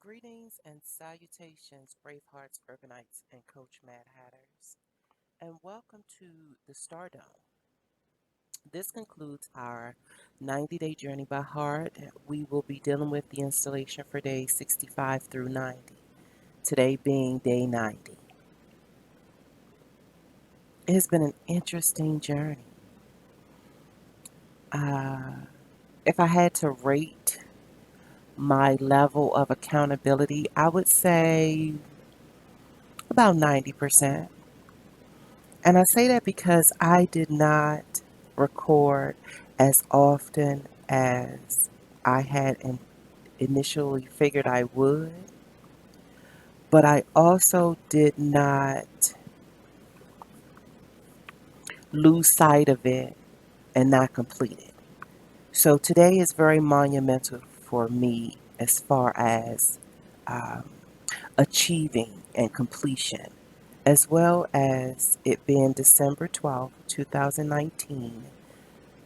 Greetings and salutations, Bravehearts, Urbanites, and Coach Mad Hatters, and welcome to the Stardome. This concludes our 90-day journey by heart. We will be dealing with the installation for days 65 through 90, today being day 90. It has been an interesting journey. Uh, if I had to rate my level of accountability, I would say about 90%. And I say that because I did not record as often as I had initially figured I would, but I also did not lose sight of it and not complete it. So today is very monumental for me as far as um, achieving and completion, as well as it being December 12th, 2019.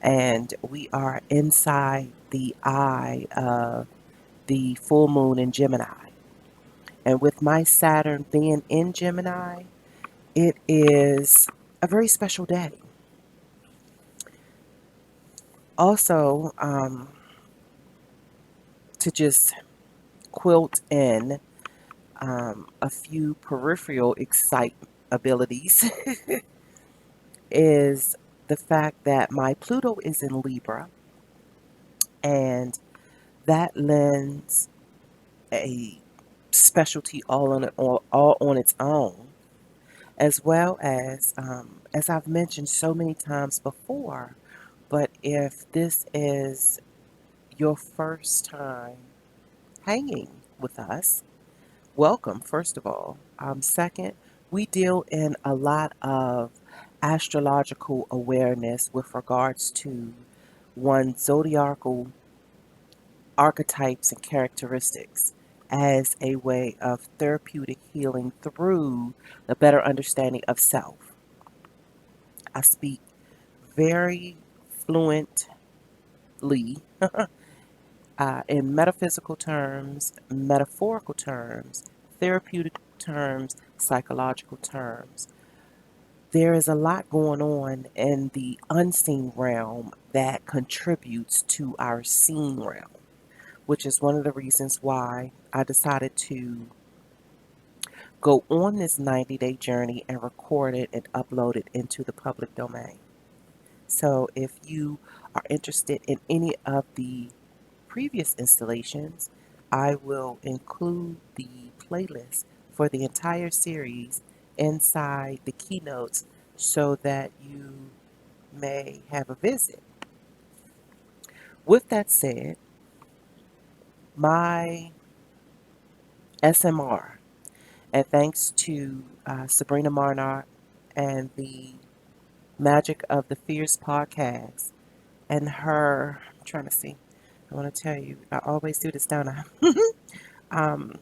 And we are inside the eye of the full moon in Gemini. And with my Saturn being in Gemini, it is a very special day. Also, to just quilt in a few peripheral excite abilities is the fact that my Pluto is in Libra, and that lends a specialty all on its own, as well as I've mentioned so many times before. But if this is your first time hanging with us, welcome, first of all. Second, we deal in a lot of astrological awareness with regards to one's zodiacal archetypes and characteristics as a way of therapeutic healing through the better understanding of self. I speak very fluently in metaphysical terms, metaphorical terms, therapeutic terms, psychological terms. There is a lot going on in the unseen realm that contributes to our seen realm, which is one of the reasons why I decided to go on this 90-day journey and record it and upload it into the public domain. So if you are interested in any of the previous installations, I will include the playlist for the entire series inside the keynotes so that you may have a visit. With that said, my SMR, and thanks to Sabrina Marnard and the Magic of the Fierce podcast and her, I'm trying to see, I want to tell you, I always do this, don't I? um,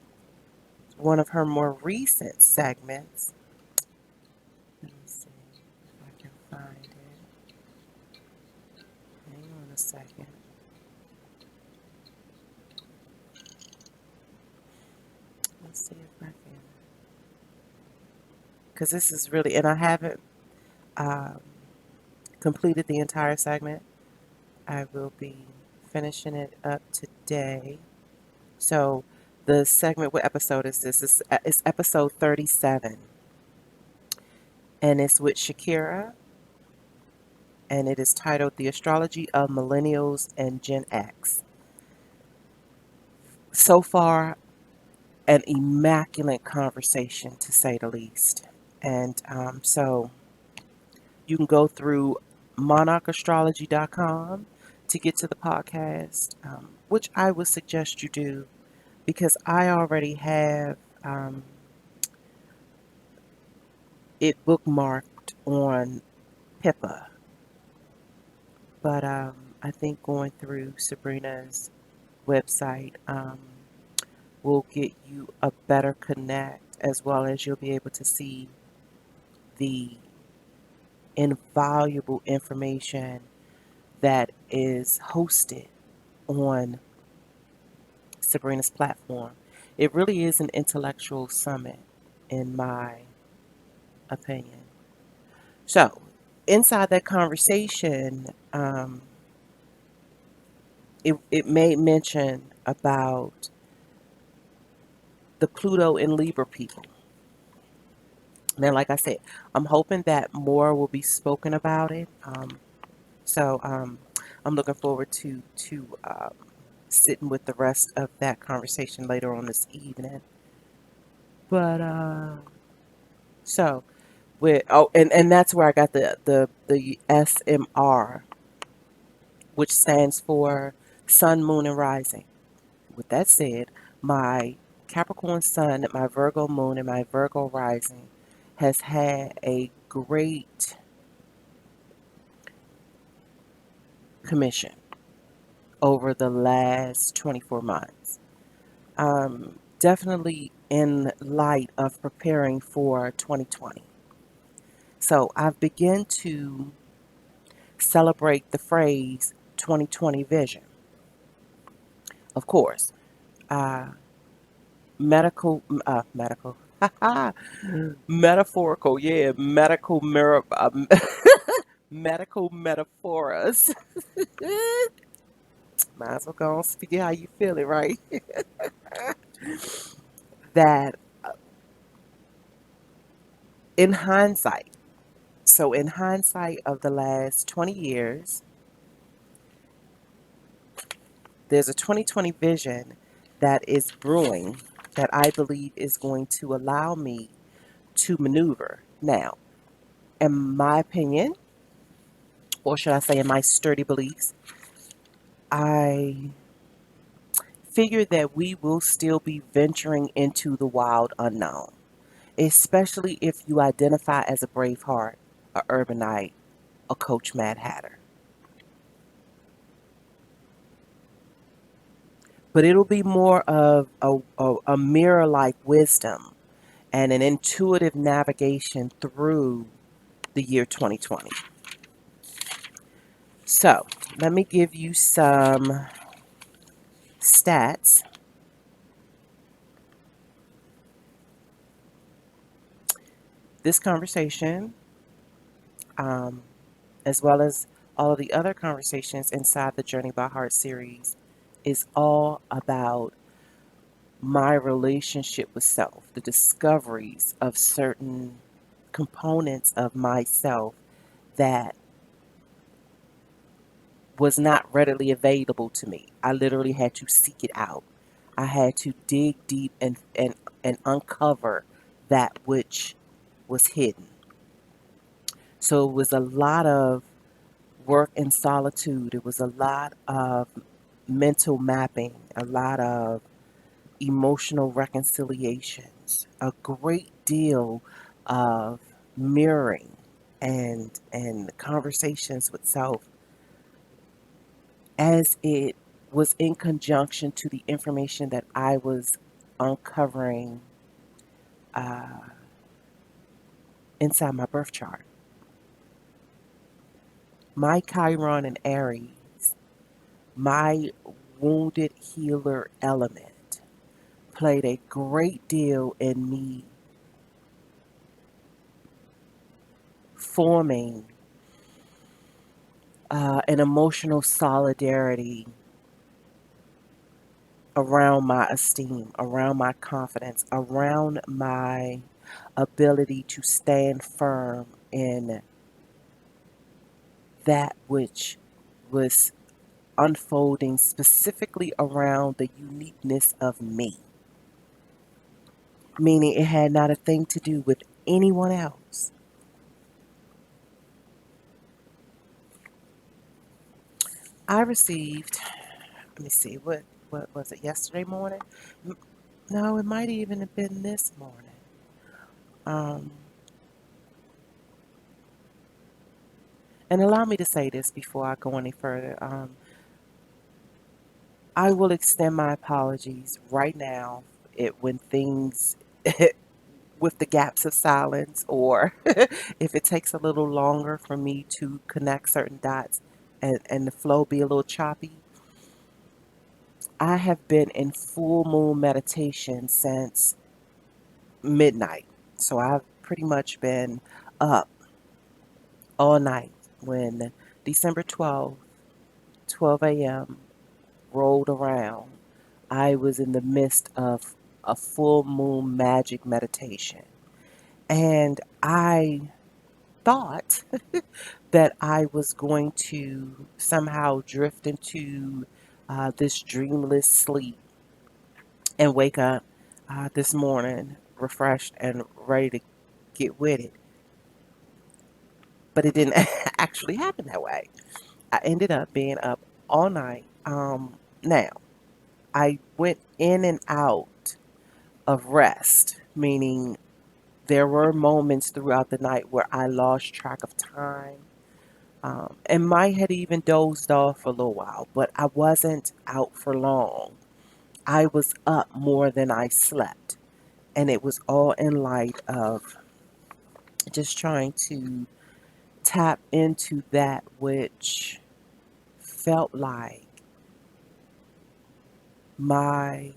One of her more recent segments. Let me see if I can find it. Hang on a second. Let's see if I can. Because this is really, and I haven't um, completed the entire segment. I will be finishing it up today. So the segment, what episode is this? It's episode 37. And it's with Shakira. And it is titled The Astrology of Millennials and Gen X. So far, an immaculate conversation, to say the least. And so you can go through monarchastrology.com to get to the podcast, which I would suggest you do because I already have it bookmarked on Pippa. But I think going through Sabrina's website will get you a better connect, as well as you'll be able to see the invaluable information that is hosted on Sabrina's platform. It really is an intellectual summit, in my opinion. So, inside that conversation, it made mention about the Pluto and Libra people. Now, like I said, I'm hoping that more will be spoken about it. So I'm looking forward to sitting with the rest of that conversation later on this evening. But so with and that's where I got the SMR, which stands for Sun, Moon, and Rising. With that said, my Capricorn Sun, my Virgo Moon, and my Virgo Rising has had a great commission over the last 24 months. Definitely in light of preparing for 2020. So I've begun to celebrate the phrase 2020 vision. Of course, uh, medical, metaphorical, yeah, medical metaphors. Might as well go on speak it how you feel it, right? That in hindsight, so in hindsight of the last 20 years, there's a 2020 vision that is brewing that I believe is going to allow me to maneuver. Now, in my opinion, or should I say in my sturdy beliefs, I figure that we will still be venturing into the wild unknown, especially if you identify as a brave heart, a urbanite, a coach Mad Hatter. But it'll be more of a mirror like wisdom and an intuitive navigation through the year 2020. So, let me give you some stats. This conversation, um, as well as all of the other conversations inside the Journey by Heart series, is all about my relationship with self, the discoveries of certain components of myself that was not readily available to me. I literally had to seek it out. I had to dig deep and uncover that which was hidden. So it was a lot of work in solitude. It was a lot of mental mapping, a lot of emotional reconciliations, a great deal of mirroring and conversations with self as it was in conjunction to the information that I was uncovering uh, inside my birth chart. My Chiron and Aries, my wounded healer element, played a great deal in me forming an emotional solidarity around my esteem, around my confidence, around my ability to stand firm in that which was unfolding specifically around the uniqueness of me, meaning it had not a thing to do with anyone else. I received, let me see, what was it, yesterday morning? No, it might even have been this morning. Um, and allow me to say this before I go any further. I will extend my apologies right now when things, with the gaps of silence, or if it takes a little longer for me to connect certain dots and the flow be a little choppy. I have been in full moon meditation since midnight. So I've pretty much been up all night when December 12th, 12 a.m. rolled around. I was in the midst of a full moon magic meditation. And I thought that I was going to somehow drift into this dreamless sleep and wake up this morning refreshed and ready to get with it. But it didn't actually happen that way. I ended up being up all night. Now, I went in and out of rest, meaning there were moments throughout the night where I lost track of time. And might had even dozed off for a little while, but I wasn't out for long. I was up more than I slept. And it was all in light of just trying to tap into that which felt like my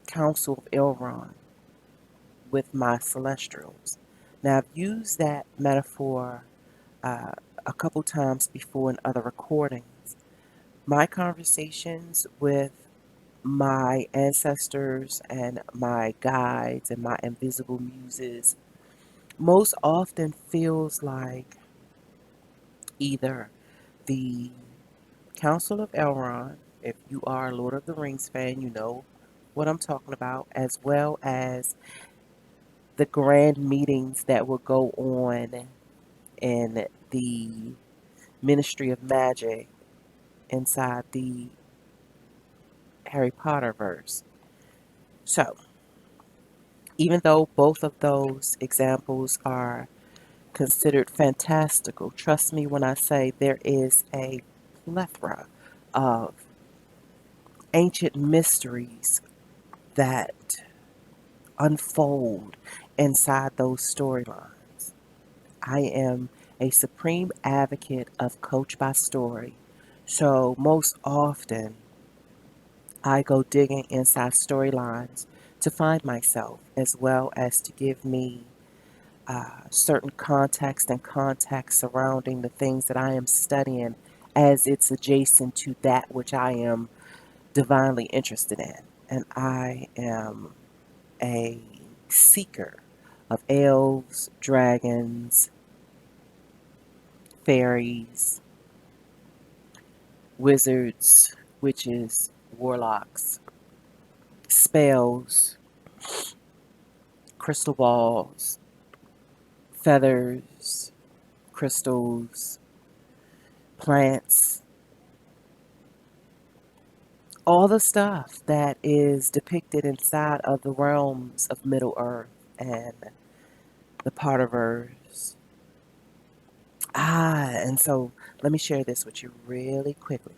Council of Elrond with my celestials. Now, I've used that metaphor uh, a couple times before in other recordings. My conversations with my ancestors and my guides and my invisible muses most often feels like either the Council of Elrond, if you are a Lord of the Rings fan, you know what I'm talking about, as well as the grand meetings that will go on in the Ministry of Magic inside the Harry Potter verse. So, even though both of those examples are considered fantastical, trust me when I say there is a plethora of ancient mysteries that unfold inside those storylines. I am a supreme advocate of Coach by Story. So, most often, I go digging inside storylines to find myself, as well as to give me certain context and context surrounding the things that I am studying as it's adjacent to that which I am divinely interested in. And I am a seeker of elves, dragons, fairies, wizards, witches, warlocks, spells, crystal balls, feathers, crystals, plants, all the stuff that is depicted inside of the realms of Middle Earth and the Potterverse. And so let me share this with you really quickly.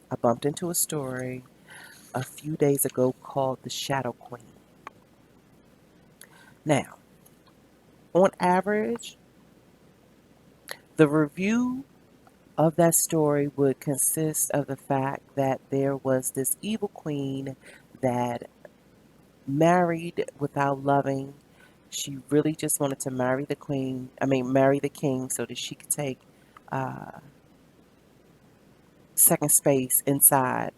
I bumped into a story a few days ago called The Shadow Queen. Now, on average, the review of that story would consist of the fact that there was this evil queen that married without loving. She really just wanted to marry the king so that she could take uh, second space inside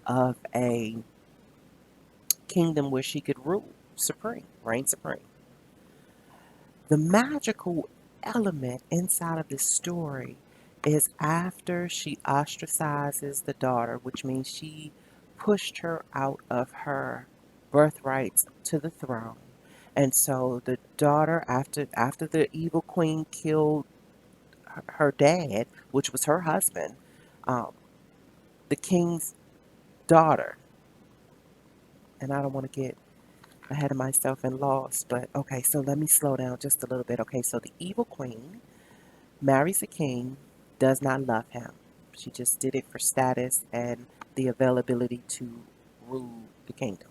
of a kingdom where she could rule supreme, reign supreme. The magical element inside of this story is after she ostracizes the daughter, which means she pushed her out of her birthrights to the throne. And so the daughter, after the evil queen killed her dad, which was her husband, um, the king's daughter, and I don't want to get ahead of myself and lost, but okay, so let me slow down just a little bit. Okay, so the evil queen marries the king, does not love him. She just did it for status and the availability to rule the kingdom.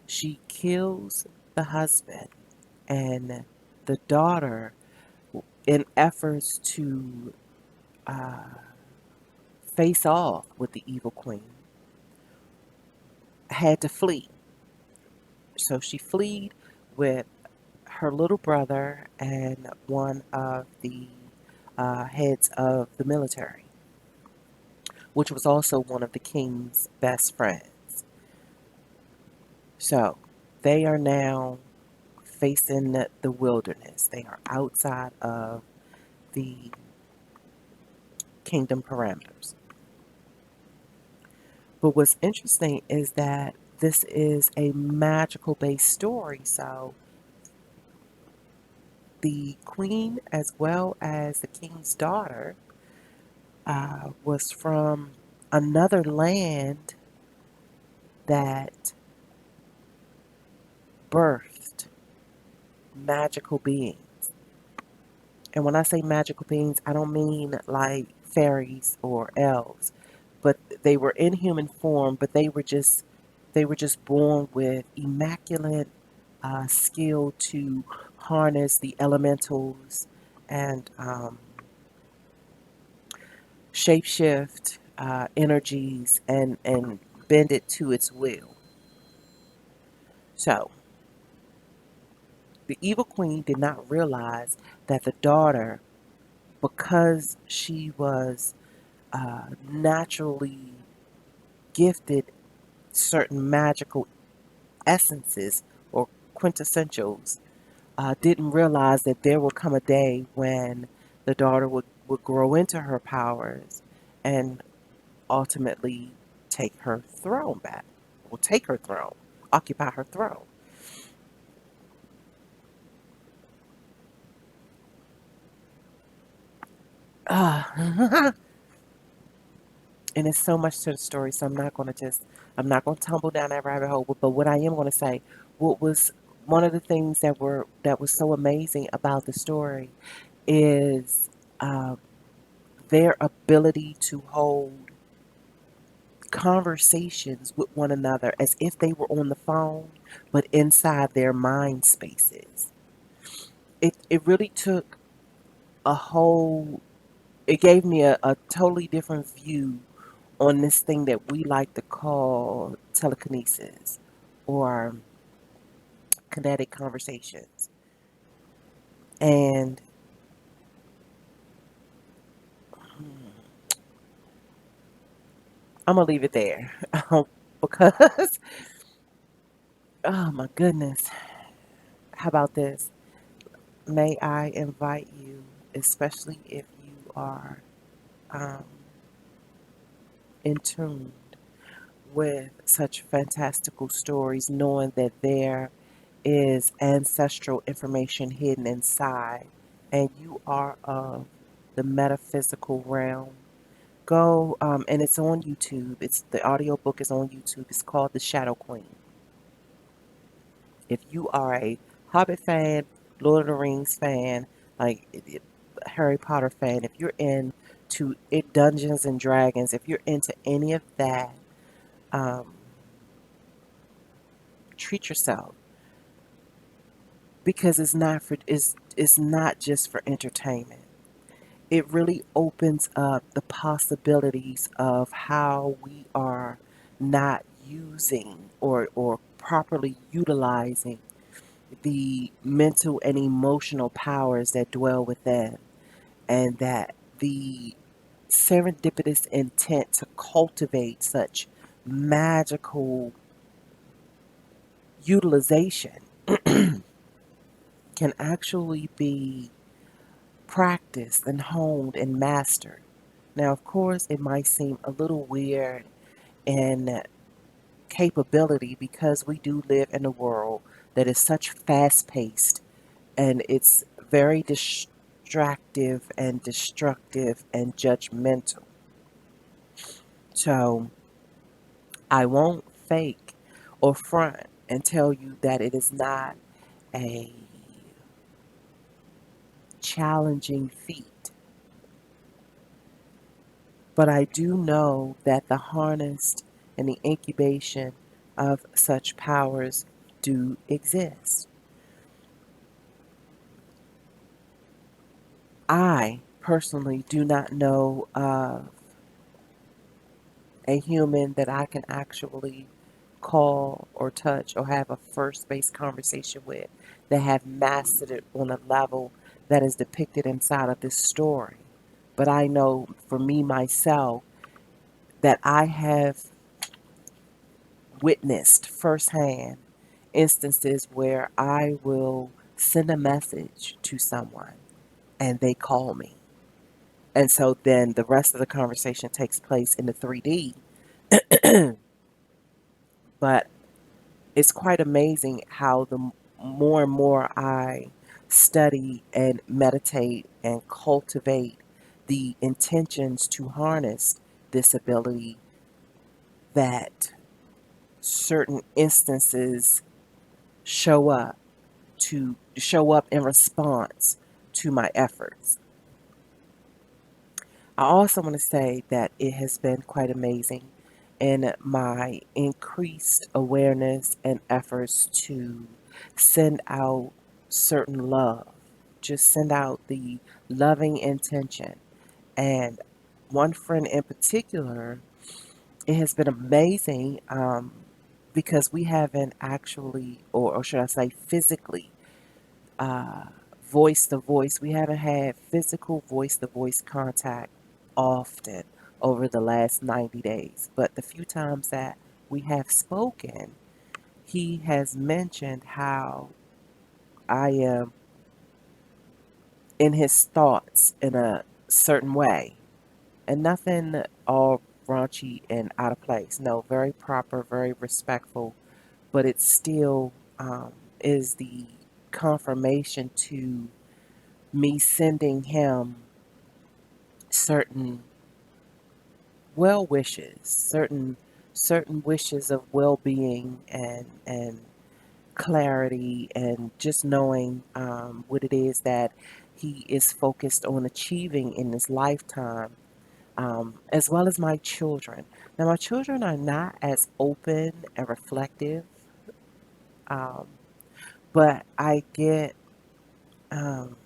She kills the husband, and the daughter, in efforts to uh, face off with the evil queen had to flee. So she fled with her little brother and one of the heads of the military, which was also one of the king's best friends. So they are now facing the wilderness. They are outside of the kingdom parameters. But what's interesting is that this is a magical based story. So the queen, as well as the king's daughter, was from another land that birthed magical beings. And when I say magical beings, I don't mean like fairies or elves, but they were in human form, but they were just born with immaculate skill to harness the elementals and shapeshift energies and bend it to its will. So the evil queen did not realize that the daughter, because she was naturally gifted certain magical essences or quintessentials, didn't realize that there would come a day when the daughter would grow into her powers and ultimately take her throne back, or take her throne, occupy her throne. Uh, and there's so much to the story, so I'm not going to tumble down that rabbit hole. But what I am going to say, what was one of the things that was so amazing about the story is their ability to hold conversations with one another as if they were on the phone, but inside their mind spaces. It really took a whole, it gave me a totally different view on this thing that we like to call telekinesis or kinetic conversations. And I'm going to leave it there because, oh my goodness, how about this? May I invite you, especially if you are um, in tune with such fantastical stories, knowing that there is ancestral information hidden inside, and you are of the metaphysical realm. Go, and it's on YouTube. It's the audiobook is on YouTube. It's called The Shadow Queen. If you are a Hobbit fan, Lord of the Rings fan, like Harry Potter fan, if you're into it, Dungeons and Dragons, if you're into any of that, um, treat yourself because it's not just for entertainment. It really opens up the possibilities of how we are not using or properly utilizing the mental and emotional powers that dwell within, and that the serendipitous intent to cultivate such magical utilization can actually be practiced and honed and mastered. Now, of course, it might seem a little weird in capability because we do live in a world that is such fast paced and it's very distractive and destructive and judgmental. So I won't fake or front and tell you that it is not a challenging feat. But I do know that the harnessed and the incubation of such powers do exist. I personally do not know of a human that I can actually call or touch or have a first base conversation with, that have mastered it on a level that is depicted inside of this story. But I know for me myself that I have witnessed firsthand instances where I will send a message to someone and they call me. And so then the rest of the conversation takes place in the 3D. But it's quite amazing how the more and more I study and meditate and cultivate the intentions to harness this ability, that certain instances show up show up in response to my efforts. I also want to say that it has been quite amazing in my increased awareness and efforts to send out certain love, just send out the loving intention. And one friend in particular, it has been amazing because we haven't actually, or should I say, physically uh, voice to voice. We haven't had physical voice to voice contact often over the last 90 days. But the few times that we have spoken, he has mentioned how I am in his thoughts in a certain way, and nothing all raunchy and out of place. No, very proper, very respectful, but it still is the confirmation to me sending him certain well wishes, certain wishes of well-being and clarity, and just knowing what it is that he is focused on achieving in this lifetime, as well as my children. Now, my children are not as open and reflective, um, but I get um,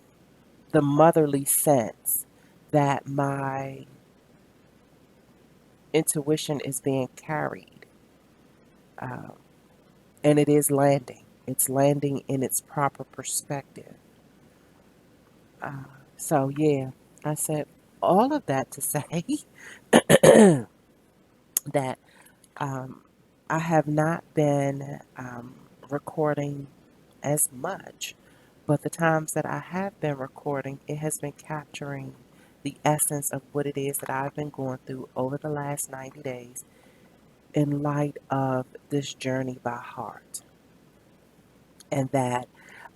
the motherly sense that my intuition is being carried, um, and it is landing. It's landing in its proper perspective. Uh, so, yeah, I said all of that to say that um, I have not been recording as much, but the times that I have been recording, it has been capturing the essence of what it is that I've been going through over the last 90 days in light of this journey by heart. And that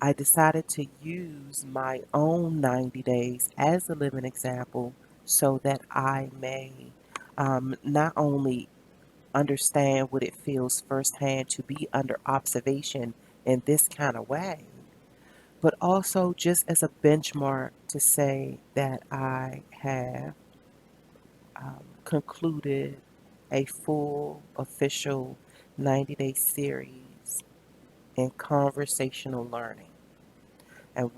I decided to use my own 90 days as a living example so that I may not only understand what it feels firsthand to be under observation in this kind of way, but also just as a benchmark to say that I have concluded a full official 90-day series in conversational learning, and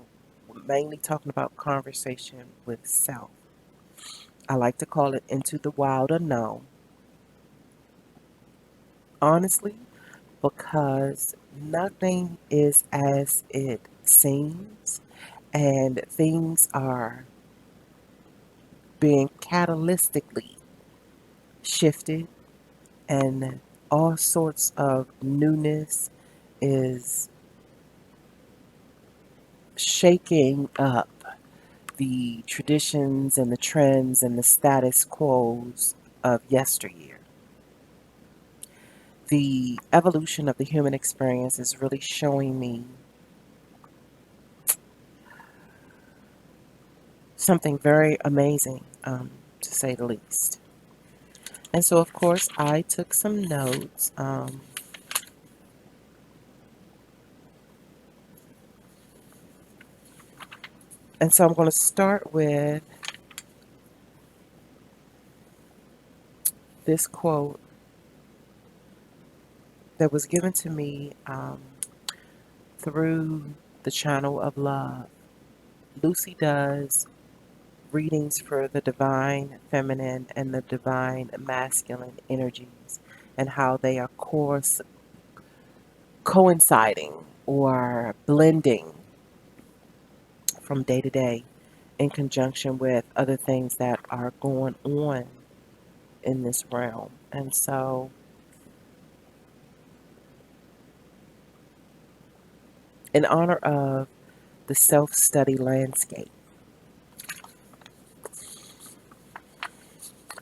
mainly talking about conversation with self. I like to call it Into the Wild Unknown, honestly, because nothing is as it seems, and things are being catalytically shifted, and all sorts of newness is shaking up the traditions and the trends and the status quos of yesteryear. The evolution of the human experience is really showing me something very amazing, to say the least. And so, of course, I took some notes. And so I'm going to start with this quote that was given to me through the channel of love. Lucy does readings for the divine feminine and the divine masculine energies and how they are coinciding or blending from day to day in conjunction with other things that are going on in this realm. And so, in honor of the self study landscape,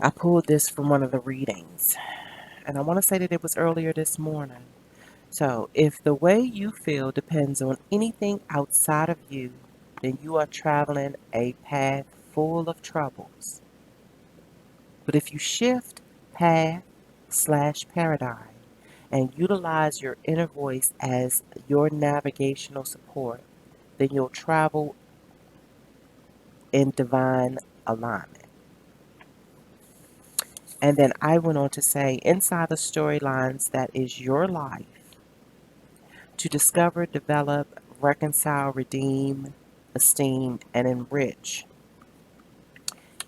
I pulled this from one of the readings, and I want to say that it was earlier this morning. So, if the way you feel depends on anything outside of you, then you are traveling a path full of troubles. But if you shift path/paradigm and utilize your inner voice as your navigational support, then you'll travel in divine alignment. And then I went on to say, inside the storylines that is your life, to discover, develop, reconcile, redeem, esteem, and enrich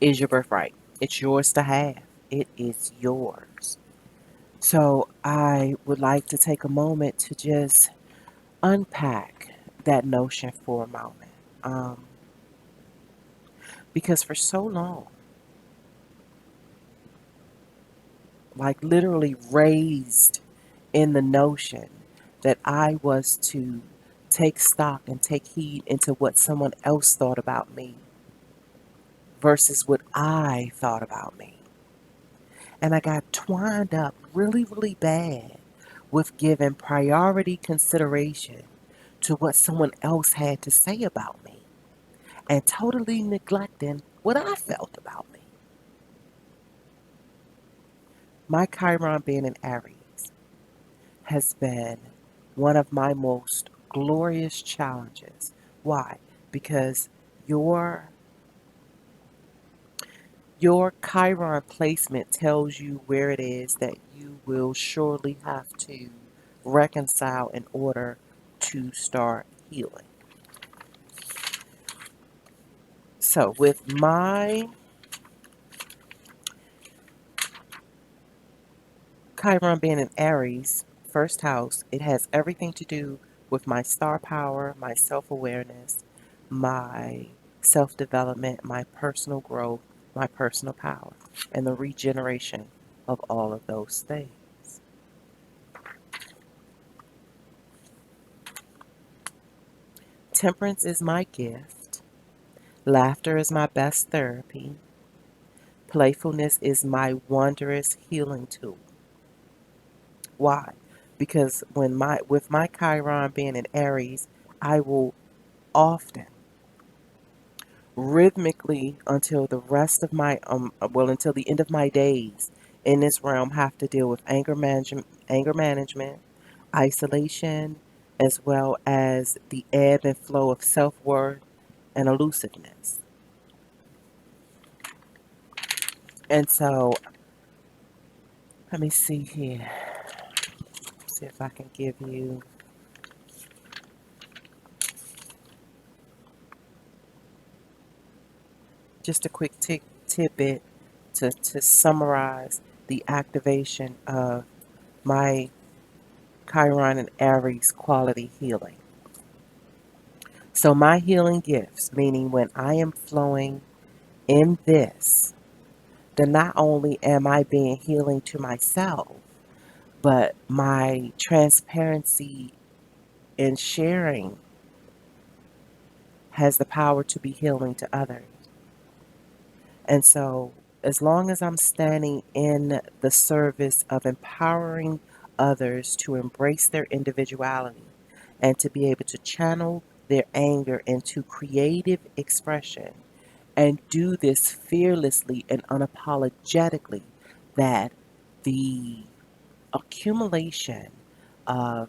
is your birthright. It's yours to have. It is yours. So I would like to take a moment to just unpack that notion for a moment. Um, because for so long, like literally raised in the notion that I was to take stock and take heed into what someone else thought about me versus what I thought about me. And I got twined up really, really bad with giving priority consideration to what someone else had to say about me and totally neglecting what I felt about me. My Chiron being in Aries has been one of my most glorious challenges. Why? Because your your Chiron placement tells you where it is that you will surely have to reconcile in order to start healing. So with my Chiron being in Aries, first house, it has everything to do with my star power, my self awareness, my self development, my personal growth, my personal power, and the regeneration of all of those things. Temperance is my gift. Laughter is my best therapy. Playfulness is my wondrous healing tool. Why? Because with my Chiron being in Aries, I will often rhythmically until the rest of my until the end of my days in this realm have to deal with anger management, isolation, as well as the ebb and flow of self-worth and elusiveness. And so let me see here. See if I can give you just a quick tidbit to summarize the activation of my Chiron and Aries quality healing. So, my healing gifts, meaning when I am flowing in this, then not only am I being healing to myself, but my transparency in sharing has the power to be healing to others. And so, as long as I'm standing in the service of empowering others to embrace their individuality and to be able to channel their anger into creative expression and do this fearlessly and unapologetically, that the accumulation of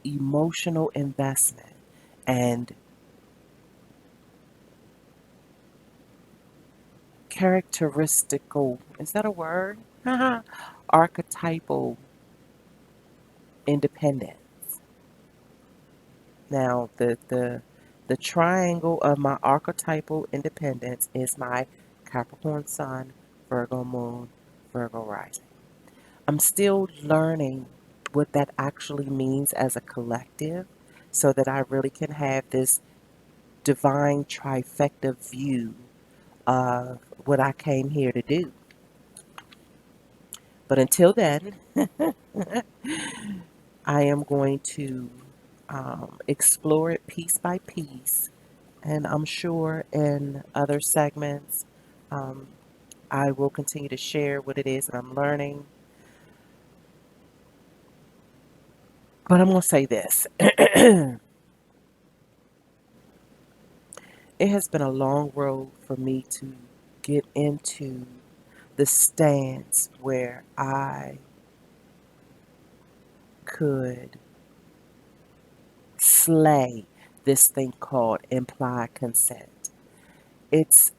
emotional investment and characteristical, is that a word? Archetypal independence. Now, the The triangle of my archetypal independence is my Capricorn Sun, Virgo Moon, Virgo Rising. I'm still learning what that actually means as a collective so that I really can have this divine trifecta view of what I came here to do. But until then, I am going to explore it piece by piece. And I'm sure in other segments, um, I will continue to share what it is that I'm learning. But I'm going to say this it has been a long road for me to get into the stance where I could slay this thing called implied consent. It's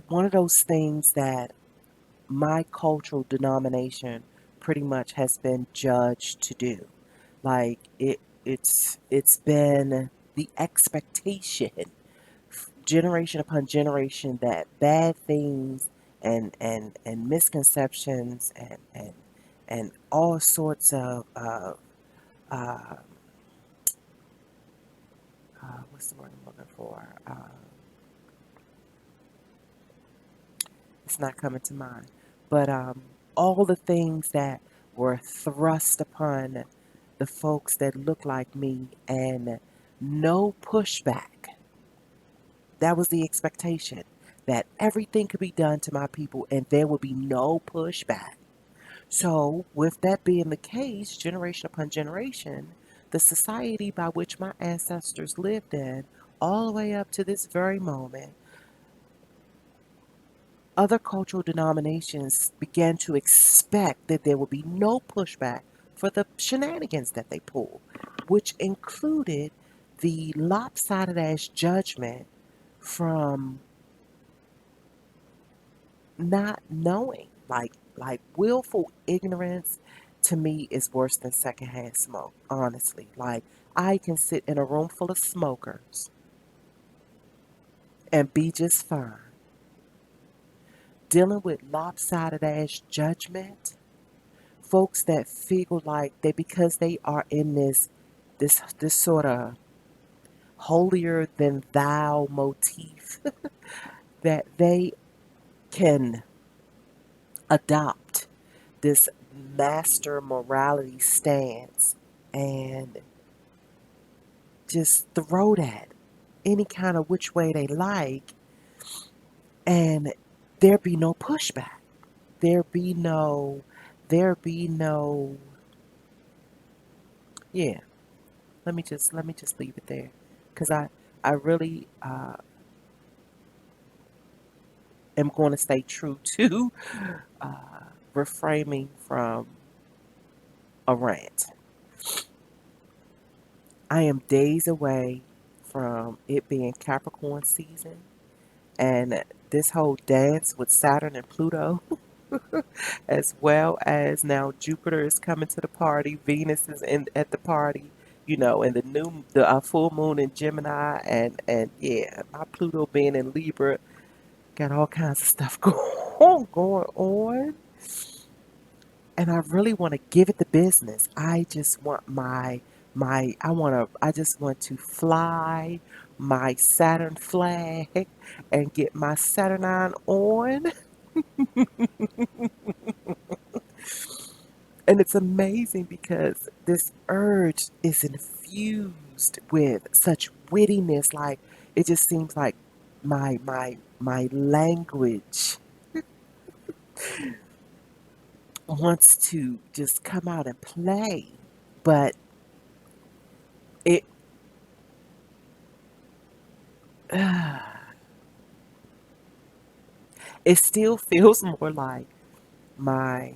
one of those things that my cultural denomination pretty much has been judged to do. Like it's been the expectation generation upon generation that bad things and misconceptions and all sorts of uh, what's the word I'm looking for? It's not coming to mind. But all the things that were thrust upon the folks that look like me and no pushback. That was the expectation that everything could be done to my people and there would be no pushback. So, with that being the case, generation upon generation, the society by which my ancestors lived in, all the way up to this very moment, other cultural denominations began to expect that there would be no pushback for the shenanigans that they pull, which included the lopsided ass judgment from not knowing. Like willful ignorance to me is worse than secondhand smoke, honestly. Like I can sit in a room full of smokers and be just fine. Dealing with lopsided ass judgment, folks that feel like they because they are in this sort of holier than thou motif that they can adopt this master morality stance and just throw that any kind of which way they like and there be no pushback. There be no there be no yeah, let me just leave it there because I really am going to stay true to reframing from a rant. I am days away from it being Capricorn season and this whole dance with Saturn and Pluto, as well as now Jupiter is coming to the party, Venus is in at the party, and the full moon in Gemini, and yeah, my Pluto being in Libra got all kinds of stuff going on. And I really want to give it the business. I just want I just want to fly my Saturn flag and get my Saturnine on. And it's amazing because this urge is infused with such wittiness. Like it just seems like my language wants to just come out and play. But it it still feels more like my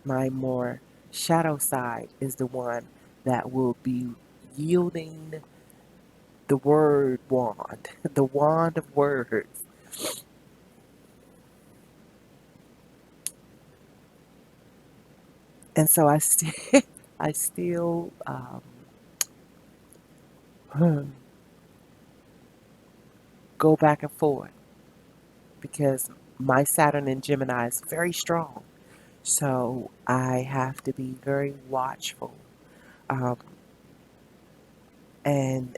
my more shadow side is the one that will be yielding the word wand, the wand of words. And so I still I still go back and forth because my Saturn in Gemini is very strong. So I have to be very watchful, um, and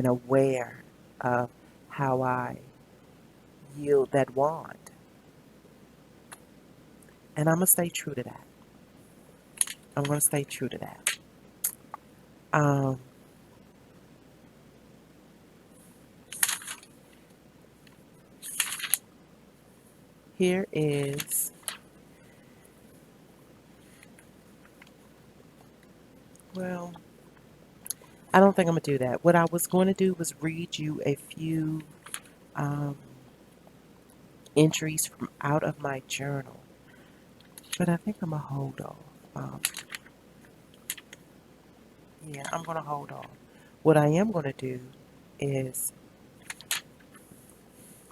aware of how I yield that wand. And I'm gonna stay true to that. I'm gonna stay true to that. Um, Here is, well, I don't think I'm gonna do that. What I was going to do was read you a few um, entries from out of my journal, but I think I'm gonna hold off. Um, yeah, I'm gonna hold off. What I am gonna do is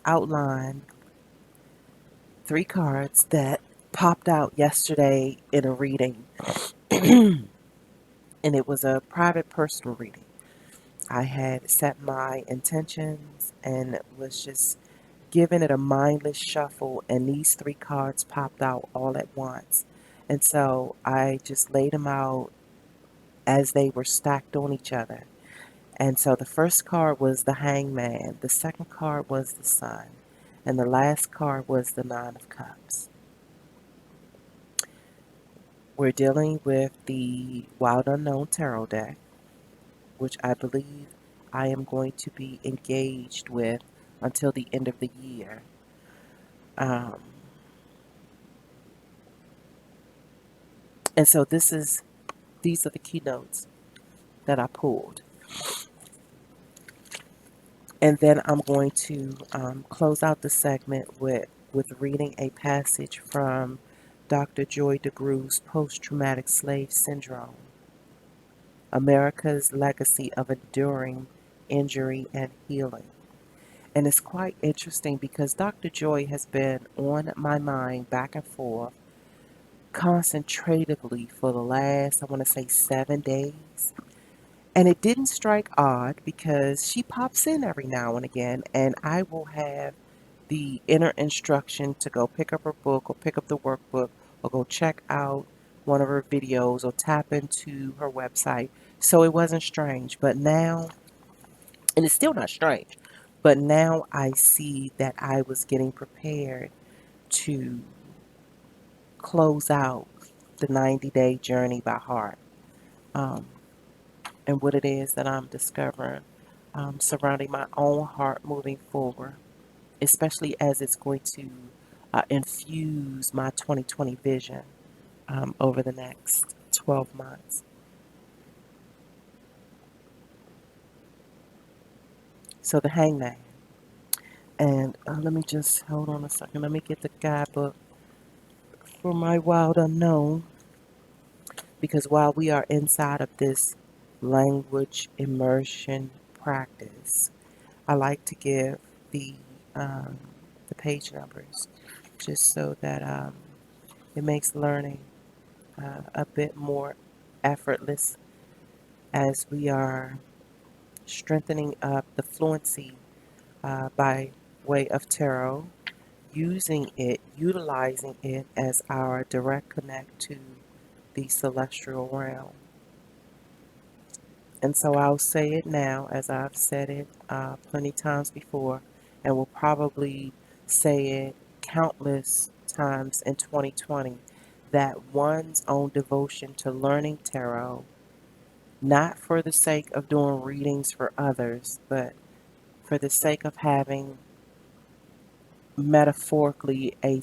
outline 3 cards that popped out yesterday in a reading, and it was a private personal reading. I had set my intentions and was just giving it a mindless shuffle, and these 3 cards popped out all at once. And so I just laid them out as they were stacked on each other. And so the first card was the Hangman, the second card was the Sun, and the last card was the Nine of Cups. We're dealing with the Wild Unknown Tarot deck, which I believe I am going to be engaged with until the end of the year. Um, and so these are the keynotes that I pulled. And then I'm going to close out the segment with reading a passage from Dr. Joy DeGrew's Post-Traumatic Slave Syndrome, America's Legacy of Enduring Injury and Healing. And it's quite interesting because Dr. Joy has been on my mind back and forth concentratively for the last, I want to say, 7 days. And it didn't strike odd because she pops in every now and again, and I will have the inner instruction to go pick up her book or pick up the workbook or go check out one of her videos or tap into her website. So it wasn't strange. But now, and it's still not strange, but now I see that I was getting prepared to close out the 90-day journey by heart. Um, and what it is that I'm discovering surrounding my own heart moving forward, especially as it's going to infuse my 2020 vision over the next 12 months. So the Hangman. And let me just hold on a second. Let me get the guidebook for my Wild Unknown. Because while we are inside of this language immersion practice, I like to give the um, the page numbers just so that it makes learning a bit more effortless as we are strengthening up the fluency by way of tarot, utilizing it as our direct connect to the celestial realm. And so I'll say it now, as I've said it plenty times before, and will probably say it countless times in 2020, that one's own devotion to learning tarot, not for the sake of doing readings for others, but for the sake of having metaphorically a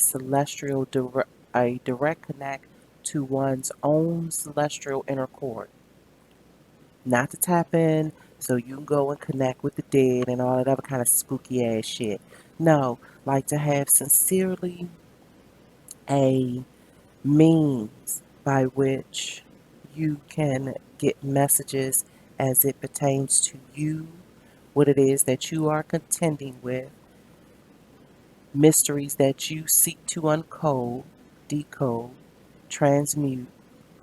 direct connect to one's own celestial inner court. Not to tap in so you can go and connect with the dead and all that other kind of spooky ass shit. No, like to have sincerely a means by which you can get messages as it pertains to you, what it is that you are contending with, mysteries that you seek to uncode, decode, transmute.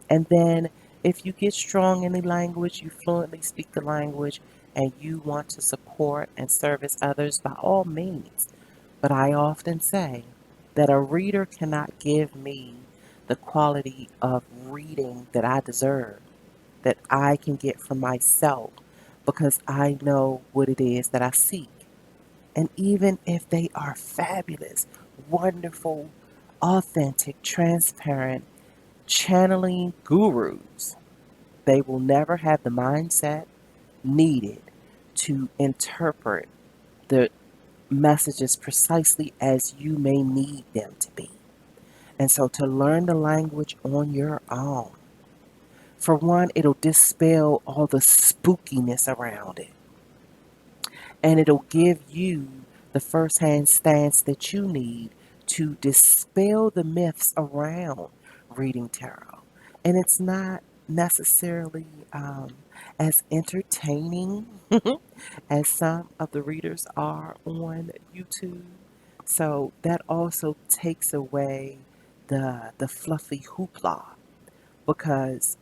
And then if you get strong in the language, you fluently speak the language, and you want to support and service others, by all means. But I often say that a reader cannot give me the quality of reading that I deserve, that I can get from myself, because I know what it is that I seek. And even if they are fabulous, wonderful, authentic, transparent, channeling gurus, they will never have the mindset needed to interpret the messages precisely as you may need them to be. And so to learn the language on your own, for one, it'll dispel all the spookiness around it. And it'll give you the firsthand stance that you need to dispel the myths around reading tarot. And it's not necessarily as entertaining as some of the readers are on YouTube. So that also takes away the fluffy hoopla, because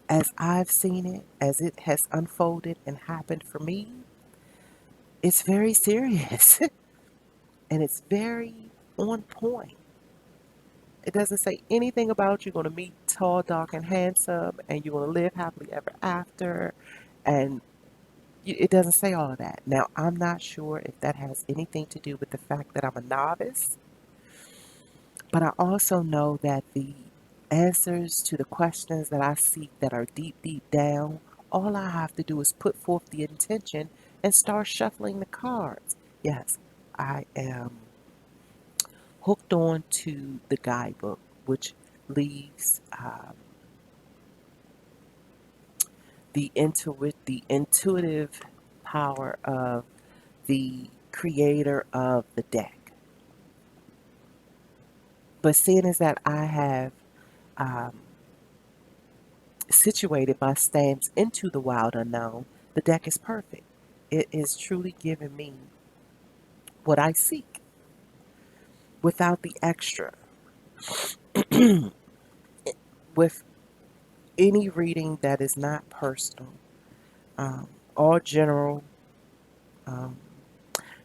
as I've seen it, as it has unfolded and happened for me, it's very serious and it's very on point. It doesn't say anything about you're going to meet tall, dark, and handsome and you're going to live happily ever after. And it doesn't say all of that. Now, I'm not sure if that has anything to do with the fact that I'm a novice, but I also know that the answers to the questions that I seek that are deep, deep down, all I have to do is put forth the intention and start shuffling the cards. Yes, I am hooked on to the guidebook, which leaves the intuitive power of the creator of the deck. But seeing as that I have um, situated my stance into the wild unknown, the deck is perfect. It is truly giving me what I seek without the extra. With any reading that is not personal, um, all general um,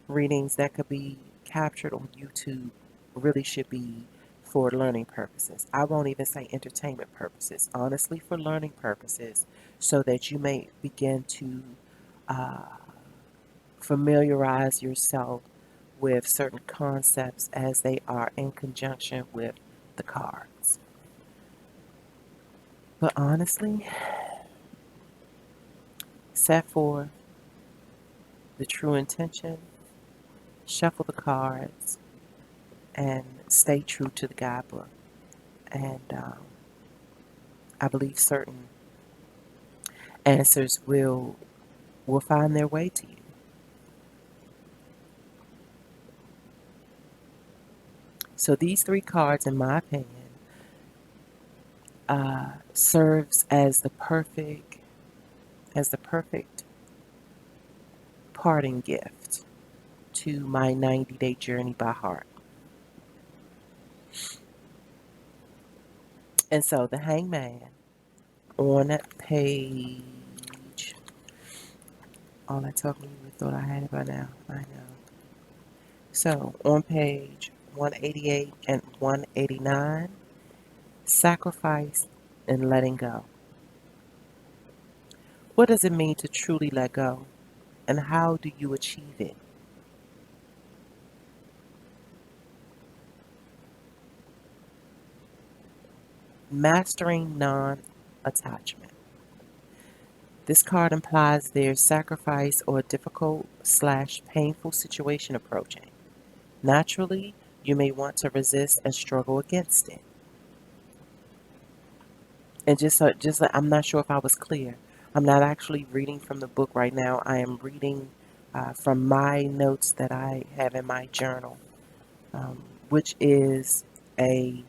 readings that could be captured on YouTube really should be for learning purposes. I won't even say entertainment purposes, honestly, for learning purposes, so that you may begin to uh, familiarize yourself with certain concepts as they are in conjunction with the cards. But honestly, set forth the true intention, shuffle the cards, and stay true to the guidebook. And I believe certain answers will find their way to you. So these three cards, in my opinion, serves as the perfect parting gift to my 90-day journey by heart. And so the Hangman on page, all that told me you thought I had it by now. I know. So on page 188 and 189, sacrifice and letting go. What does it mean to truly let go? And how do you achieve it? Mastering non-attachment. This card implies there's sacrifice or a difficult slash painful situation approaching. Naturally, you may want to resist and struggle against it. And just like, I'm not sure if I was clear. I'm not actually reading from the book right now. I am reading from my notes that I have in my journal, which is a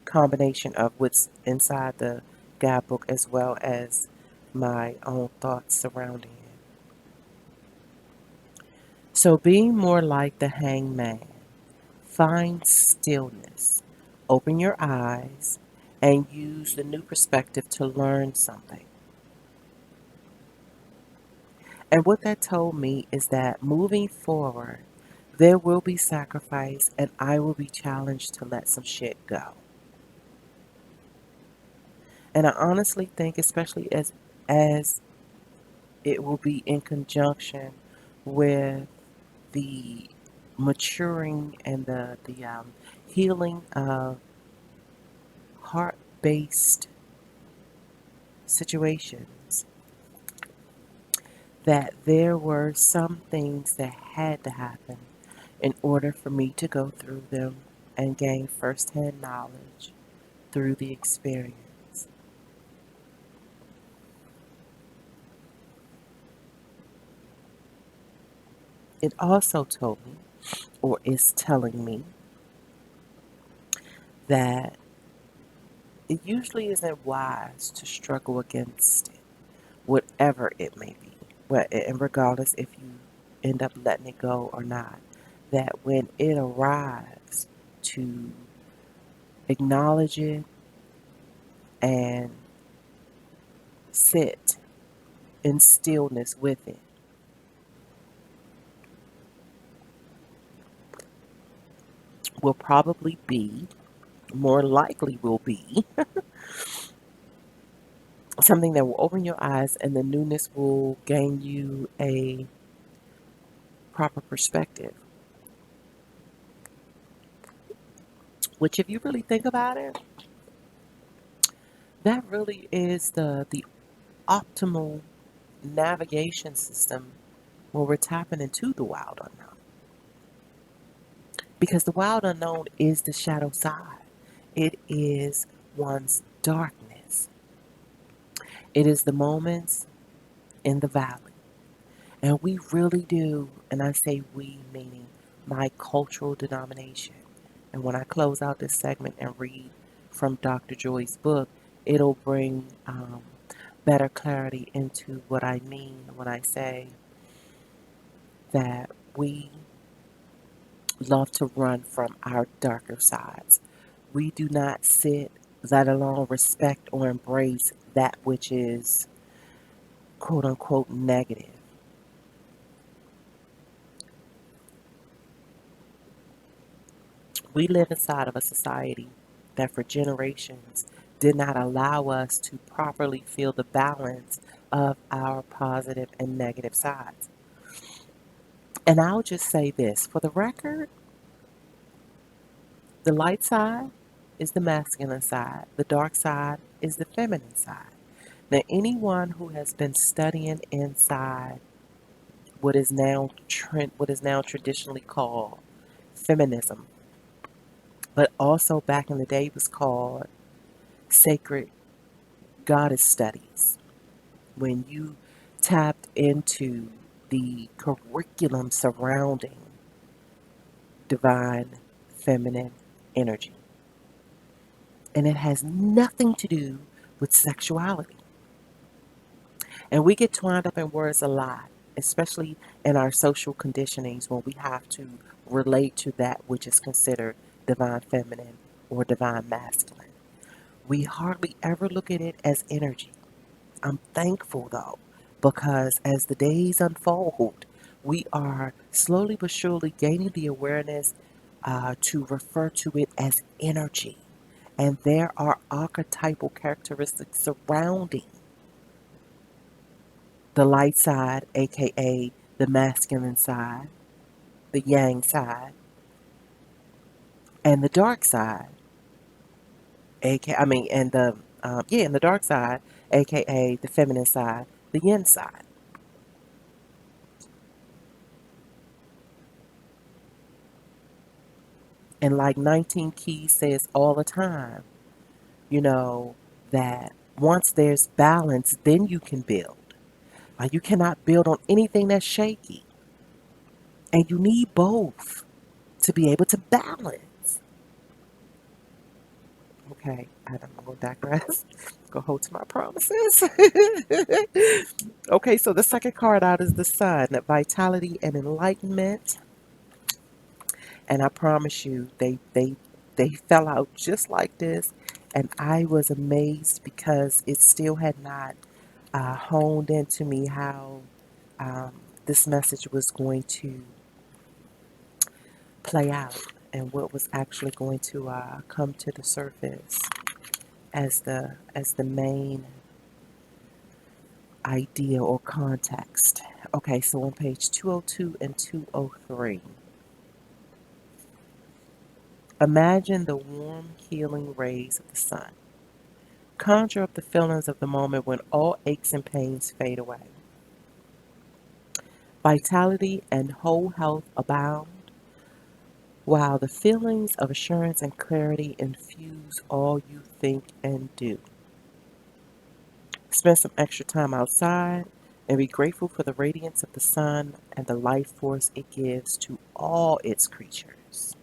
combination of what's inside the guidebook as well as my own thoughts surrounding it. So, being more like the hangman, find stillness, open your eyes, and use the new perspective to learn something. And what that told me is that moving forward, there will be sacrifice and I will be challenged to let some shit go. And I honestly think, especially as it will be in conjunction with the maturing and the healing of heart-based situations, that there were some things that had to happen in order for me to go through them and gain firsthand knowledge through the experience. It also told me, or is telling me, that it usually isn't wise to struggle against it, whatever it may be. And regardless if you end up letting it go or not, that when it arrives, to acknowledge it and sit in stillness with it will probably be, more likely will be, something that will open your eyes and the newness will gain you a proper perspective. Which, if you really think about it, that really is the optimal navigation system when we're tapping into the wild unknown. Because the wild unknown is the shadow side, it is one's darkness, it is the moments in the valley. And we really do, and I say we, meaning my cultural denomination. And when I close out this segment and read from Dr. Joy's book, it'll bring better clarity into what I mean when I say that we love to run from our darker sides. We do not sit, let alone respect or embrace that which is quote unquote negative. We live inside of a society that for generations did not allow us to properly feel the balance of our positive and negative sides. And I'll just say this for the record, the light side is the masculine side, the dark side is the feminine side. Now, anyone who has been studying inside what is now traditionally called feminism, but also back in the day was called sacred goddess studies. When you tapped into the curriculum surrounding divine feminine energy. And it has nothing to do with sexuality. And we get twined up in words a lot, especially in our social conditionings when we have to relate to that which is considered divine feminine or divine masculine. We hardly ever look at it as energy. I'm thankful though, because as the days unfold, we are slowly but surely gaining the awareness to refer to it as energy. And there are archetypal characteristics surrounding the light side, aka the masculine side, the yang side, and the dark side, aka and the dark side, aka the feminine side, the yin side. And like 19 Keys says all the time, you know, that once there's balance, then you can build. Like you cannot build on anything that's shaky. And you need both to be able to balance. Okay, I'm going to digress. Go hold to my promises. Okay, so the second card out is the Sun, vitality and enlightenment. And I promise you, they fell out just like this, and I was amazed because it still had not honed into me how um, this message was going to play out and what was actually going to come to the surface as the main idea or context. Okay, so on page 202 and 203, imagine the warm, healing rays of the sun. Conjure up the feelings of the moment when all aches and pains fade away. Vitality and whole health abound, while the feelings of assurance and clarity infuse all you think and do. Spend some extra time outside and be grateful for the radiance of the sun and the life force it gives to all its creatures.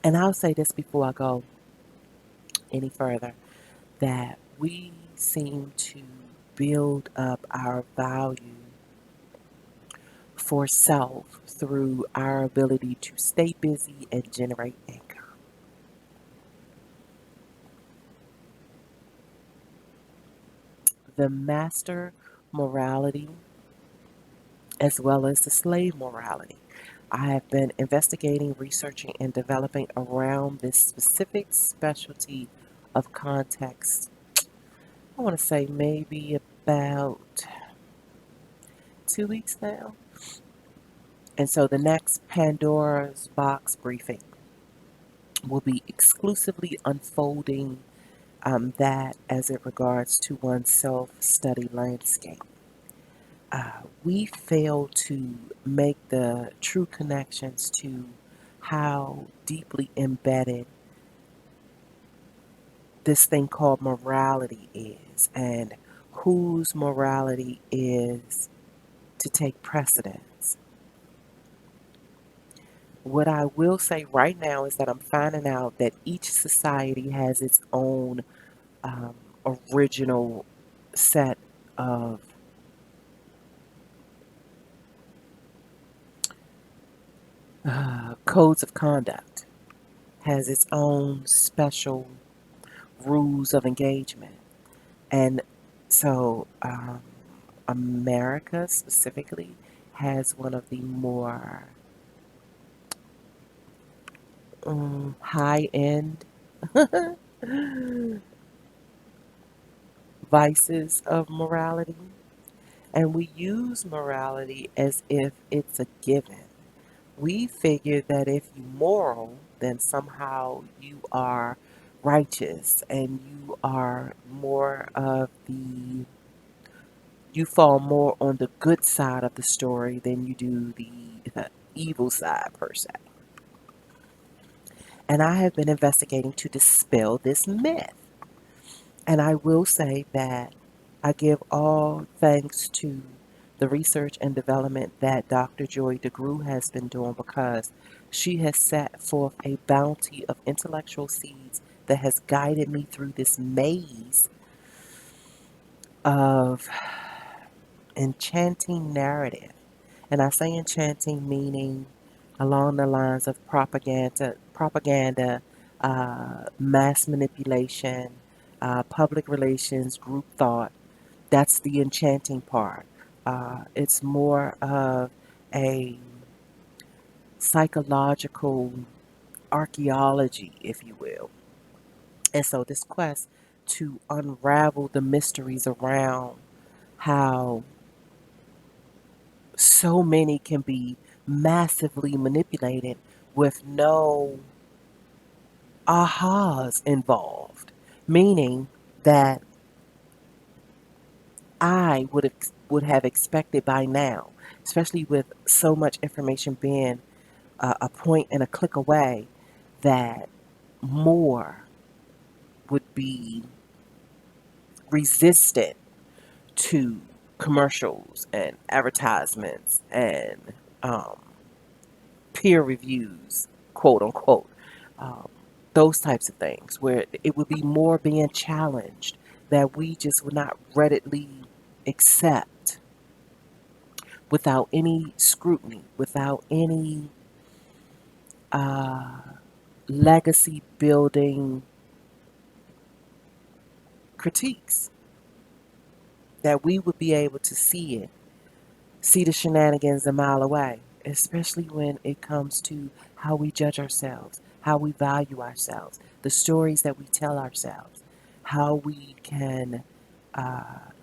And I'll say this before I go any further, that we seem to build up our value for self through our ability to stay busy and generate income. The master morality as well as the slave morality. I have been investigating, researching, and developing around this specific specialty of context. I want to say maybe about 2 weeks now. And so the next Pandora's Box briefing will be exclusively unfolding that as it regards to one's self study landscape. We fail to make the true connections to how deeply embedded this thing called morality is and whose morality is to take precedence. What I will say right now is that I'm finding out that each society has its own um, original set of codes of conduct, has its own special rules of engagement. And so, America specifically has one of the more high end vices of morality. And we use morality as if it's a given. We figure that if you're moral, then somehow you are righteous and you fall more on the good side of the story than you do the evil side per se. And I have been investigating to dispel this myth. And I will say that I give all thanks to the research and development that Dr. Joy DeGruy has been doing, because she has set forth a bounty of intellectual seeds that has guided me through this maze of enchanting narrative. And I say enchanting meaning along the lines of mass manipulation, public relations, group thought. That's the enchanting part. It's more of a psychological archaeology, if you will. And so this quest to unravel the mysteries around how so many can be massively manipulated with no ahas involved, meaning that would have expected by now, especially with so much information being a point and a click away, that more would be resistant to commercials and advertisements and peer reviews, quote unquote, um, those types of things, where it would be more being challenged that we just would not readily accept without any scrutiny, without any uh, legacy building critiques, that we would be able to see it, see the shenanigans a mile away, especially when it comes to how we judge ourselves, how we value ourselves, the stories that we tell ourselves, how we can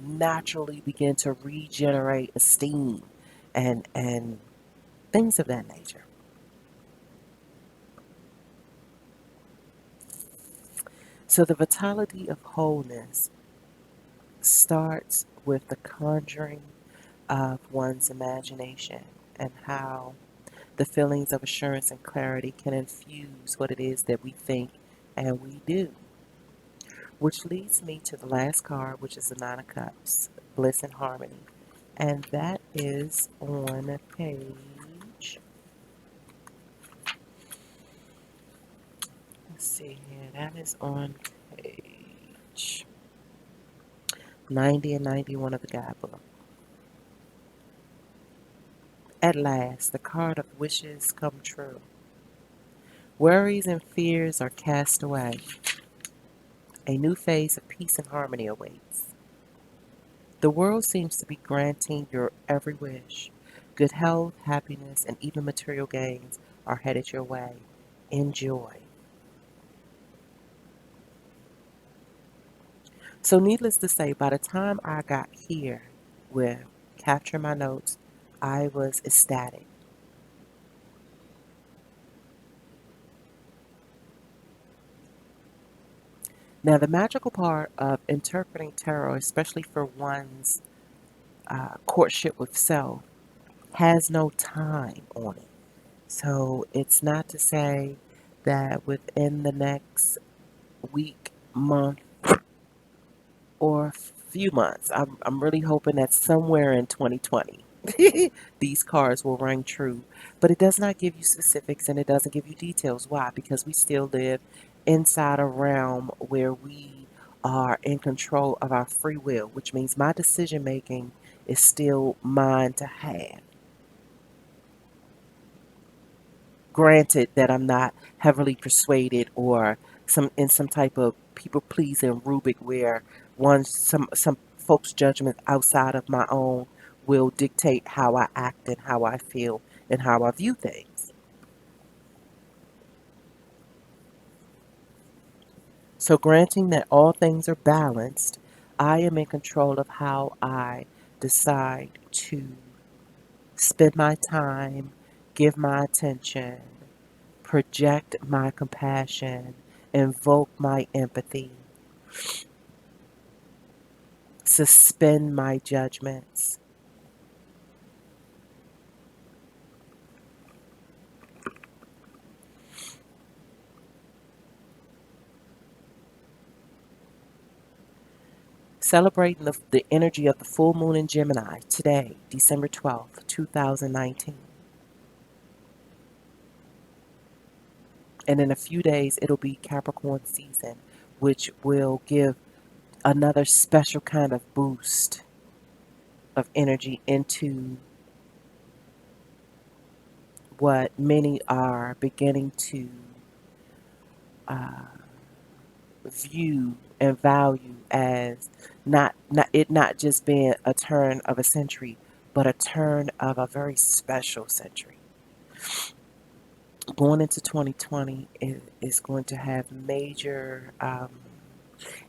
naturally begin to regenerate esteem and things of that nature. So the vitality of wholeness starts with the conjuring of one's imagination and how the feelings of assurance and clarity can infuse what it is that we think and we do. Which leads me to the last card, which is the Nine of Cups, Bliss and Harmony. And that is on page, let's see here, that is on page 90 and 91 of the guidebook. At last, the card of wishes come true. Worries and fears are cast away. A new phase of peace and harmony awaits. The world seems to be granting your every wish. Good health, happiness, and even material gains are headed your way. Enjoy. So, needless to say, by the time I got here with Capture My Notes, I was ecstatic. Now, the magical part of interpreting tarot, especially for one's courtship with self, has no time on it. So, it's not to say that within the next week, month, or few months, I'm really hoping that somewhere in 2020, these cards will ring true. But it does not give you specifics and it doesn't give you details. Why? Because we still live inside a realm where we are in control of our free will, which means my decision making is still mine to have. Granted that I'm not heavily persuaded or some type of people pleasing rubric where some folks' judgment outside of my own will dictate how I act and how I feel and how I view things. So granting that all things are balanced, I am in control of how I decide to spend my time, give my attention, project my compassion, invoke my empathy, suspend my judgments. Celebrating the energy of the full moon in Gemini today, December 12th, 2019. And in a few days, it'll be Capricorn season, which will give another special kind of boost of energy into what many are beginning to uh, view and value as not just being a turn of a century, but a turn of a very special century. Going into 2020 is going to have major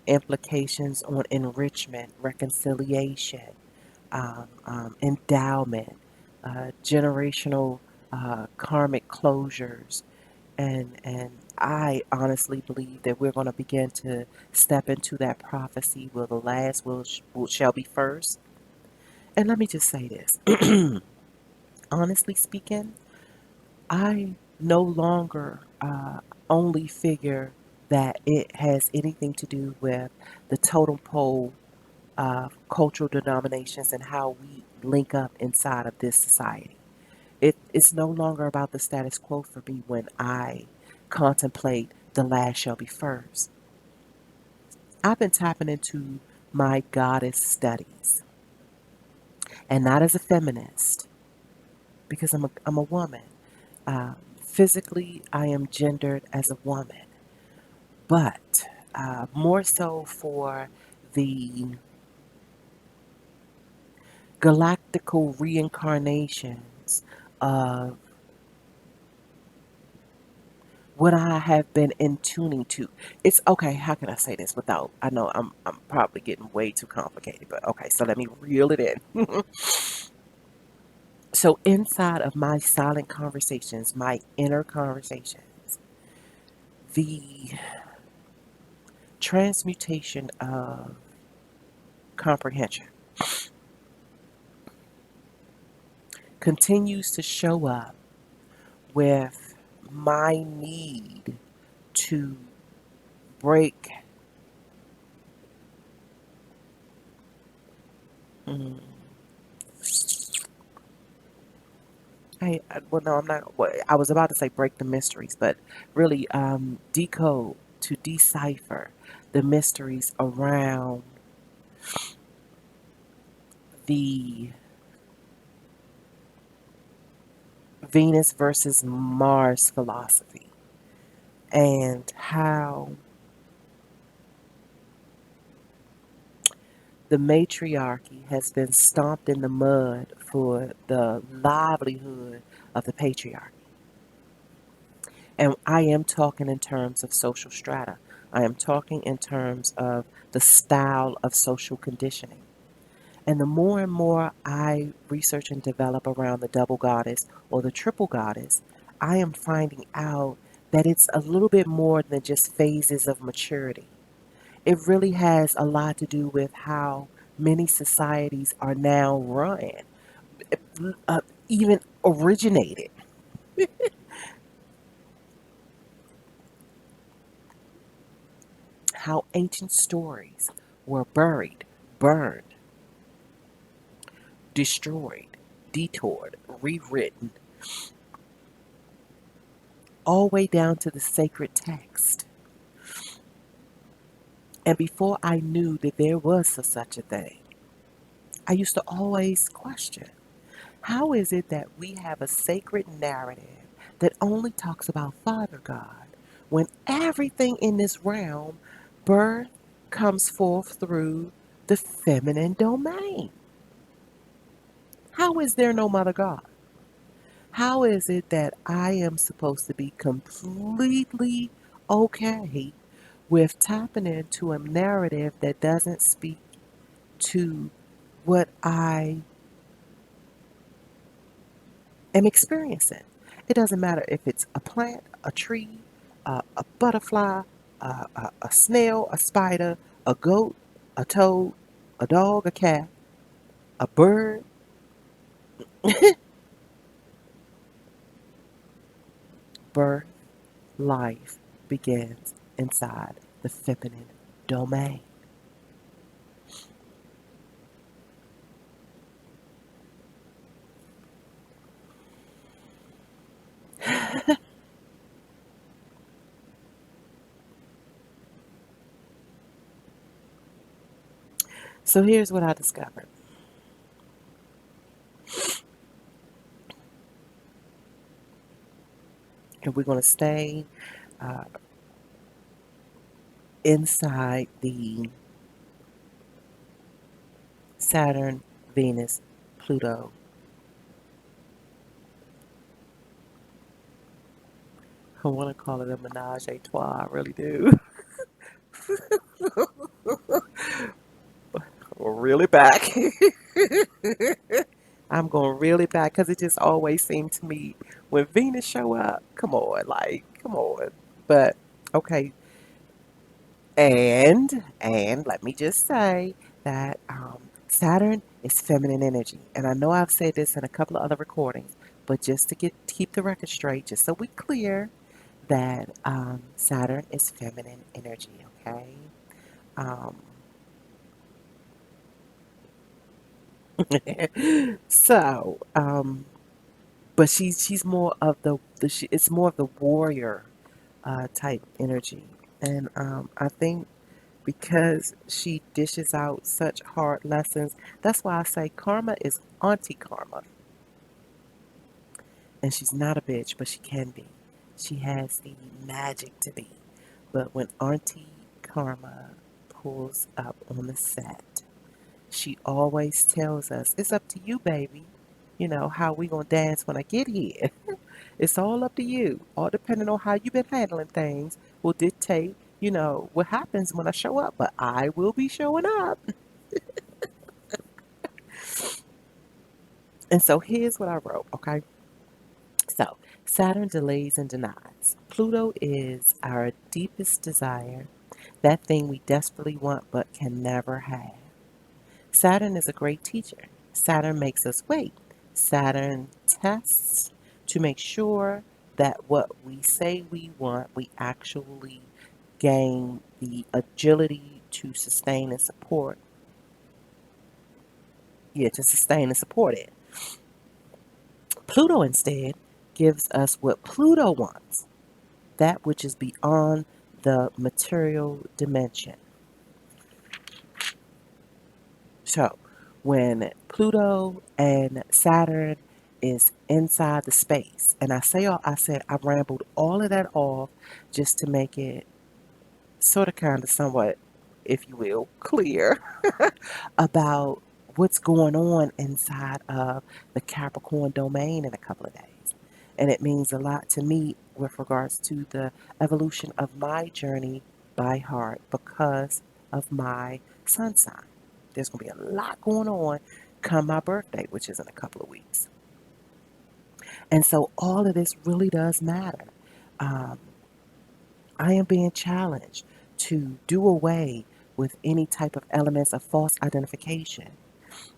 implications on enrichment, reconciliation, endowment, generational karmic closures, and I honestly believe that we're going to begin to step into that prophecy where the last shall be first. And let me just say this. Honestly speaking, I no longer only figure that it has anything to do with the totem pole of cultural denominations and how we link up inside of this society. It's no longer about the status quo for me when I contemplate the last shall be first. I've been tapping into my goddess studies, and not as a feminist, because I'm a woman. Physically, I am gendered as a woman, but more so for the galactical reincarnations of what I have been in tuning to. It's okay, how can I say this without, I know I'm probably getting way too complicated, but okay, so let me reel it in. So inside of my silent conversations, my inner conversations, the transmutation of comprehension continues to show up with my need to break. mm, well, no, I'm not. Well, I was about to say break the mysteries, but really decode, to decipher the mysteries around the Venus versus Mars philosophy and how the matriarchy has been stomped in the mud for the livelihood of the patriarchy. And I am talking in terms of social strata. I am talking in terms of the style of social conditioning. And the more and more I research and develop around the double goddess or the triple goddess, I am finding out that it's a little bit more than just phases of maturity. It really has a lot to do with how many societies are now run, uh, even originated. How ancient stories were buried, burned, destroyed, detoured, rewritten, all the way down to the sacred text. And before I knew that there was such a thing, I used to always question, how is it that we have a sacred narrative that only talks about Father God when everything in this realm, birth, comes forth through the feminine domain? How is there no Mother God? How is it that I am supposed to be completely okay with tapping into a narrative that doesn't speak to what I am experiencing? It doesn't matter if it's a plant, a tree, a butterfly, a snail, a spider, a goat, a toad, a dog, a cat, a bird. Birth, life begins inside the feminine domain. So here's what I discovered. And we're going to stay uh, inside the Saturn, Venus, Pluto. I want to call it a menage a trois. I really do. We're really back. I'm going really back because it just always seemed to me when Venus show up, come on, like, come on. But okay, and let me just say that Saturn is feminine energy, and I know I've said this in a couple of other recordings, but just to keep the record straight, just so we clear that Saturn is feminine energy. Okay. Um, so, but she's more of it's more of the warrior type energy, and I think because she dishes out such hard lessons, that's why I say karma is auntie karma, and she's not a bitch, but she can be. She has the magic to be, but when auntie karma pulls up on the set. She always tells us, it's up to you, baby. You know, how we gonna dance when I get here. It's all up to you. All depending on how you've been handling things will dictate, what happens when I show up. But I will be showing up. And so here's what I wrote, okay? So Saturn delays and denies. Pluto is our deepest desire, that thing we desperately want but can never have. Saturn is a great teacher. Saturn makes us wait. Saturn tests to make sure that what we say we want, we actually gain the agility to sustain and support. Yeah, to sustain and support it. Pluto instead gives us what Pluto wants, that which is beyond the material dimension. So, when Pluto and Saturn is inside the space, and I said I rambled all of that off just to make it sort of kind of somewhat, if you will, clear about what's going on inside of the Capricorn domain in a couple of days. And it means a lot to me with regards to the evolution of my journey by heart because of my sun sign. There's going to be a lot going on come my birthday, which is in a couple of weeks. And so all of this really does matter. Um, I am being challenged to do away with any type of elements of false identification.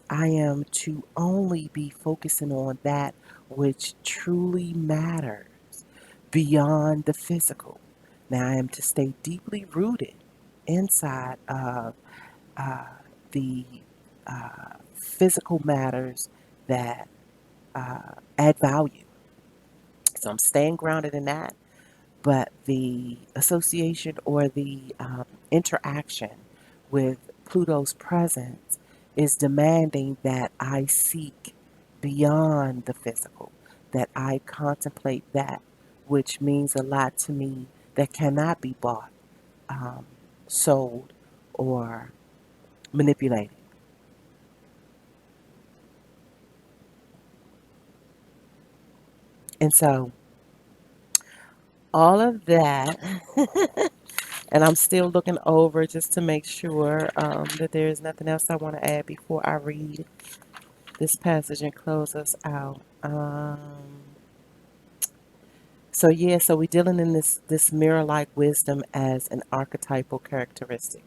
I am to only be focusing on that which truly matters beyond the physical. Now, I am to stay deeply rooted inside of uh, the physical matters that add value. So I'm staying grounded in that. But the association or the interaction with Pluto's presence is demanding that I seek beyond the physical, that I contemplate that which means a lot to me that cannot be bought, um, sold, or manipulated. And so all of that, and I'm still looking over just to make sure that there is nothing else I want to add before I read this passage and close us out. So we're dealing in this mirror-like wisdom as an archetypal characteristic,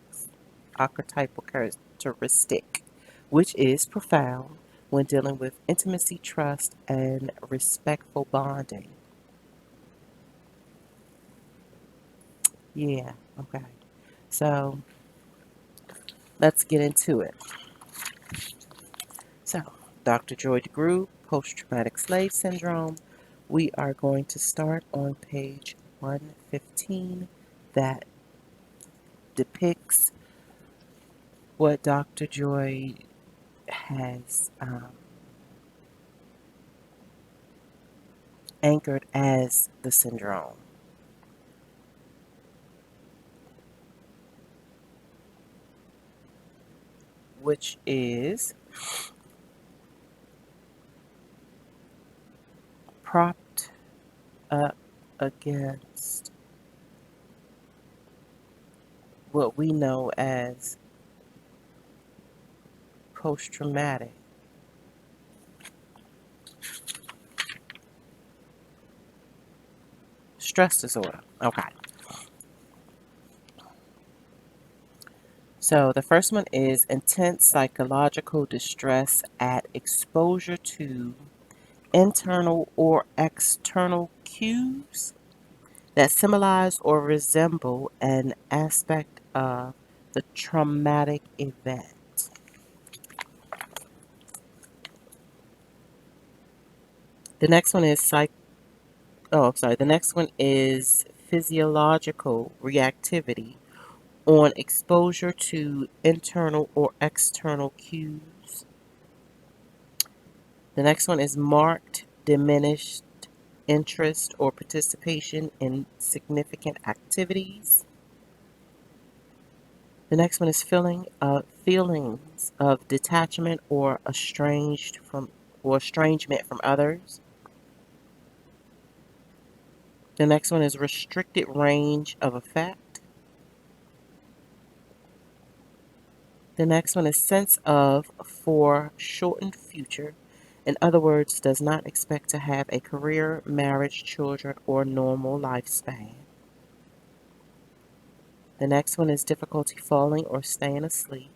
which is profound when dealing with intimacy, trust, and respectful bonding. Yeah, okay. So let's get into it. So, Dr. Joy DeGroot, Post Traumatic Slave Syndrome. We are going to start on page 115 that depicts what Dr. Joy has anchored as the syndrome, which is propped up against what we know as post traumatic stress disorder. Okay. So the first one is intense psychological distress at exposure to internal or external cues that symbolize or resemble an aspect of the traumatic event. The next one is The next one is physiological reactivity on exposure to internal or external cues. The next one is marked diminished interest or participation in significant activities. The next one is feelings of detachment or estrangement from others. The next one is restricted range of effect. The next one is sense of foreshortened future. In other words, does not expect to have a career, marriage, children, or normal lifespan. The next one is difficulty falling or staying asleep.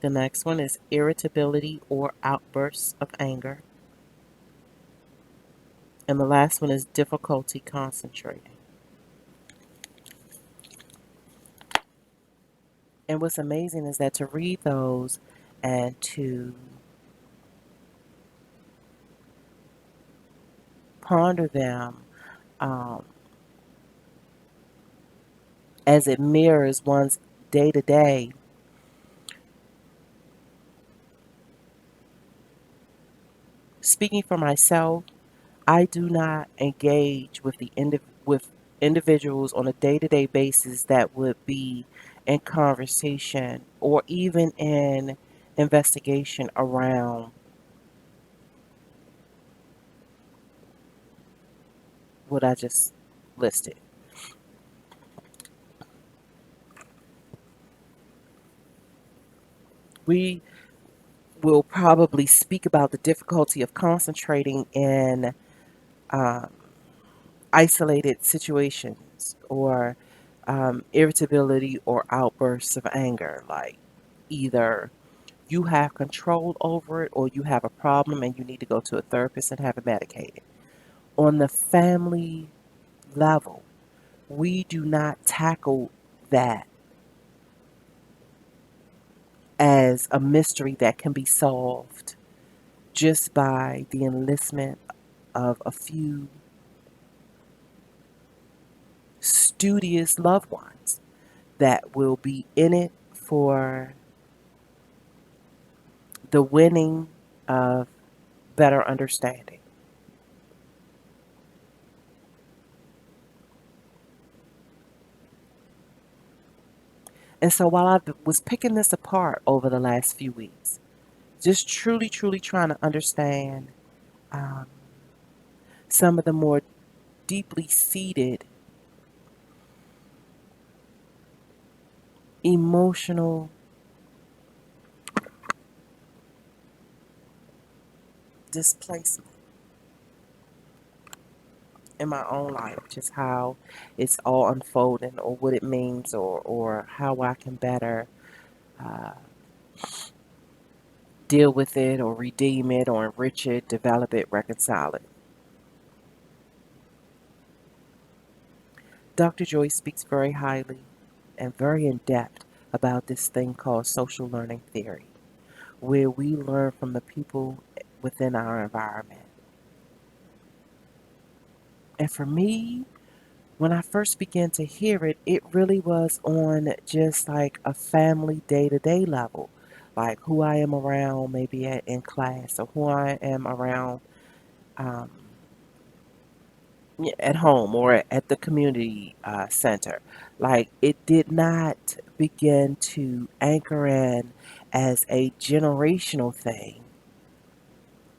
The next one is irritability or outbursts of anger. And the last one is difficulty concentrating. And what's amazing is that to read those and to ponder them um, as it mirrors one's day to day, speaking for myself, I do not engage with with individuals on a day-to-day basis that would be in conversation or even in investigation around what I just listed. We will probably speak about the difficulty of concentrating in um, isolated situations or irritability or outbursts of anger, like either you have control over it or you have a problem and you need to go to a therapist and have it medicated. On the family level, we do not tackle that as a mystery that can be solved just by the enlistment of a few studious loved ones that will be in it for the winning of better understanding. And so while I was picking this apart over the last few weeks, just truly, truly trying to understand um, some of the more deeply seated emotional displacement in my own life, just how it's all unfolding or what it means or how I can better uh, deal with it or redeem it or enrich it, develop it, reconcile it. Dr. Joy speaks very highly and very in depth about this thing called social learning theory, where we learn from the people within our environment. And for me, when I first began to hear it, it really was on just like a family day to day level, like who I am around maybe in class or who I am around um, at home or at the community center. Like it did not begin to anchor in as a generational thing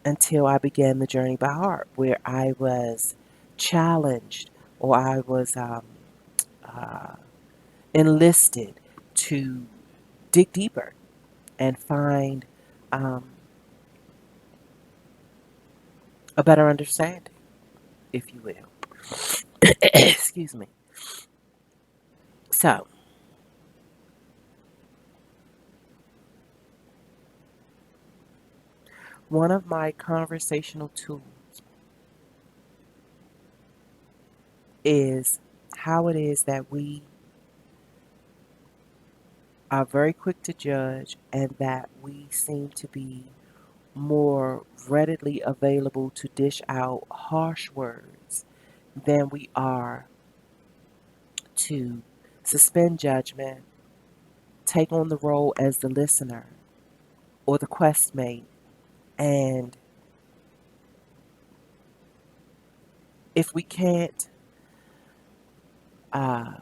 until I began the journey by heart, where I was challenged or I was uh, enlisted to dig deeper and find um, a better understanding, if you will. Excuse me. So, one of my conversational tools is how it is that we are very quick to judge and that we seem to be more readily available to dish out harsh words than we are to suspend judgment, take on the role as the listener or the questmate. And if we can't uh,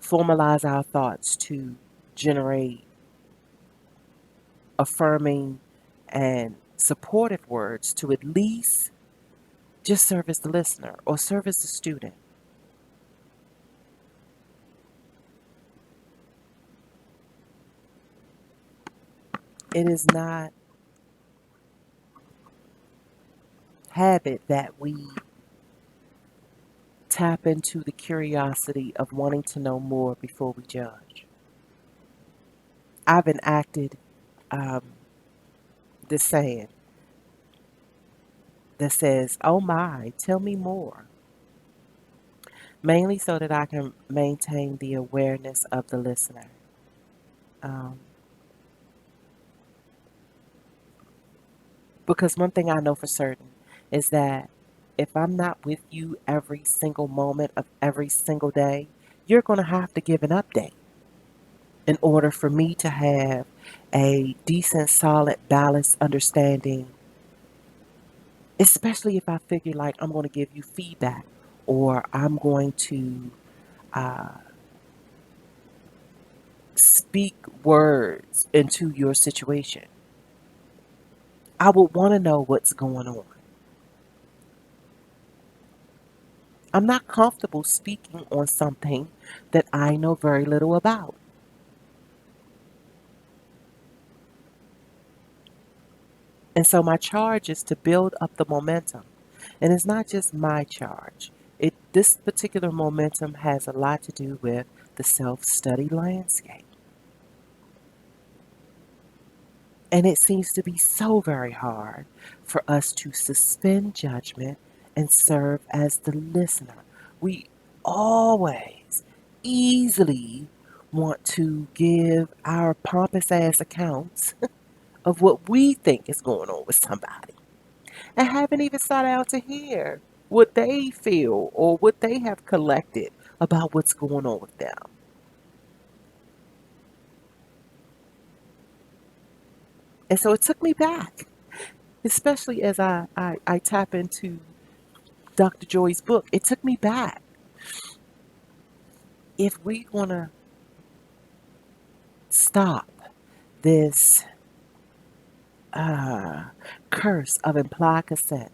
formalize our thoughts to generate affirming and supportive words to at least just serve as the listener or serve as the student. It is not habit that we tap into the curiosity of wanting to know more before we judge. I've enacted um, this saying that says, "Oh my, tell me more," mainly so that I can maintain the awareness of the listener. Um, because one thing I know for certain is that if I'm not with you every single moment of every single day, you're going to have to give an update in order for me to have a decent, solid, balanced understanding, especially if I figure like I'm going to give you feedback or I'm going to uh, speak words into your situation. I would want to know what's going on. I'm not comfortable speaking on something that I know very little about. And so my charge is to build up the momentum. And it's not just my charge. This particular momentum has a lot to do with the self-study landscape. And it seems to be so very hard for us to suspend judgment and serve as the listener. We always easily want to give our pompous ass accounts of what we think is going on with somebody and haven't even sought out to hear what they feel or what they have collected about what's going on with them. And so it took me back, especially as I tap into Dr. Joy's book. It took me back. If we want to stop this uh, curse of implied consent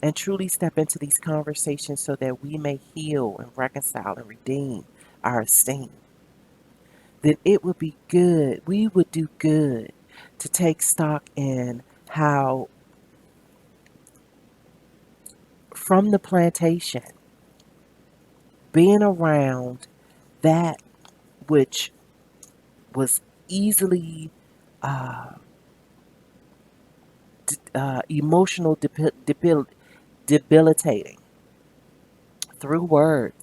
and truly step into these conversations so that we may heal and reconcile and redeem our esteem, then it would be good. We would do good to take stock in how, from the plantation, being around that which was easily emotional debilitating through words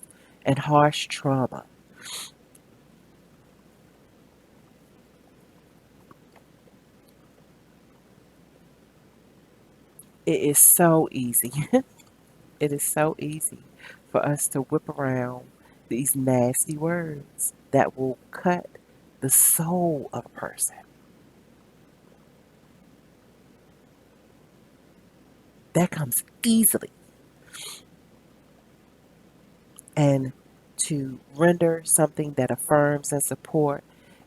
and harsh trauma. It is so easy. It is so easy for us to whip around these nasty words that will cut the soul of a person. That comes easily. And to render something that affirms and support,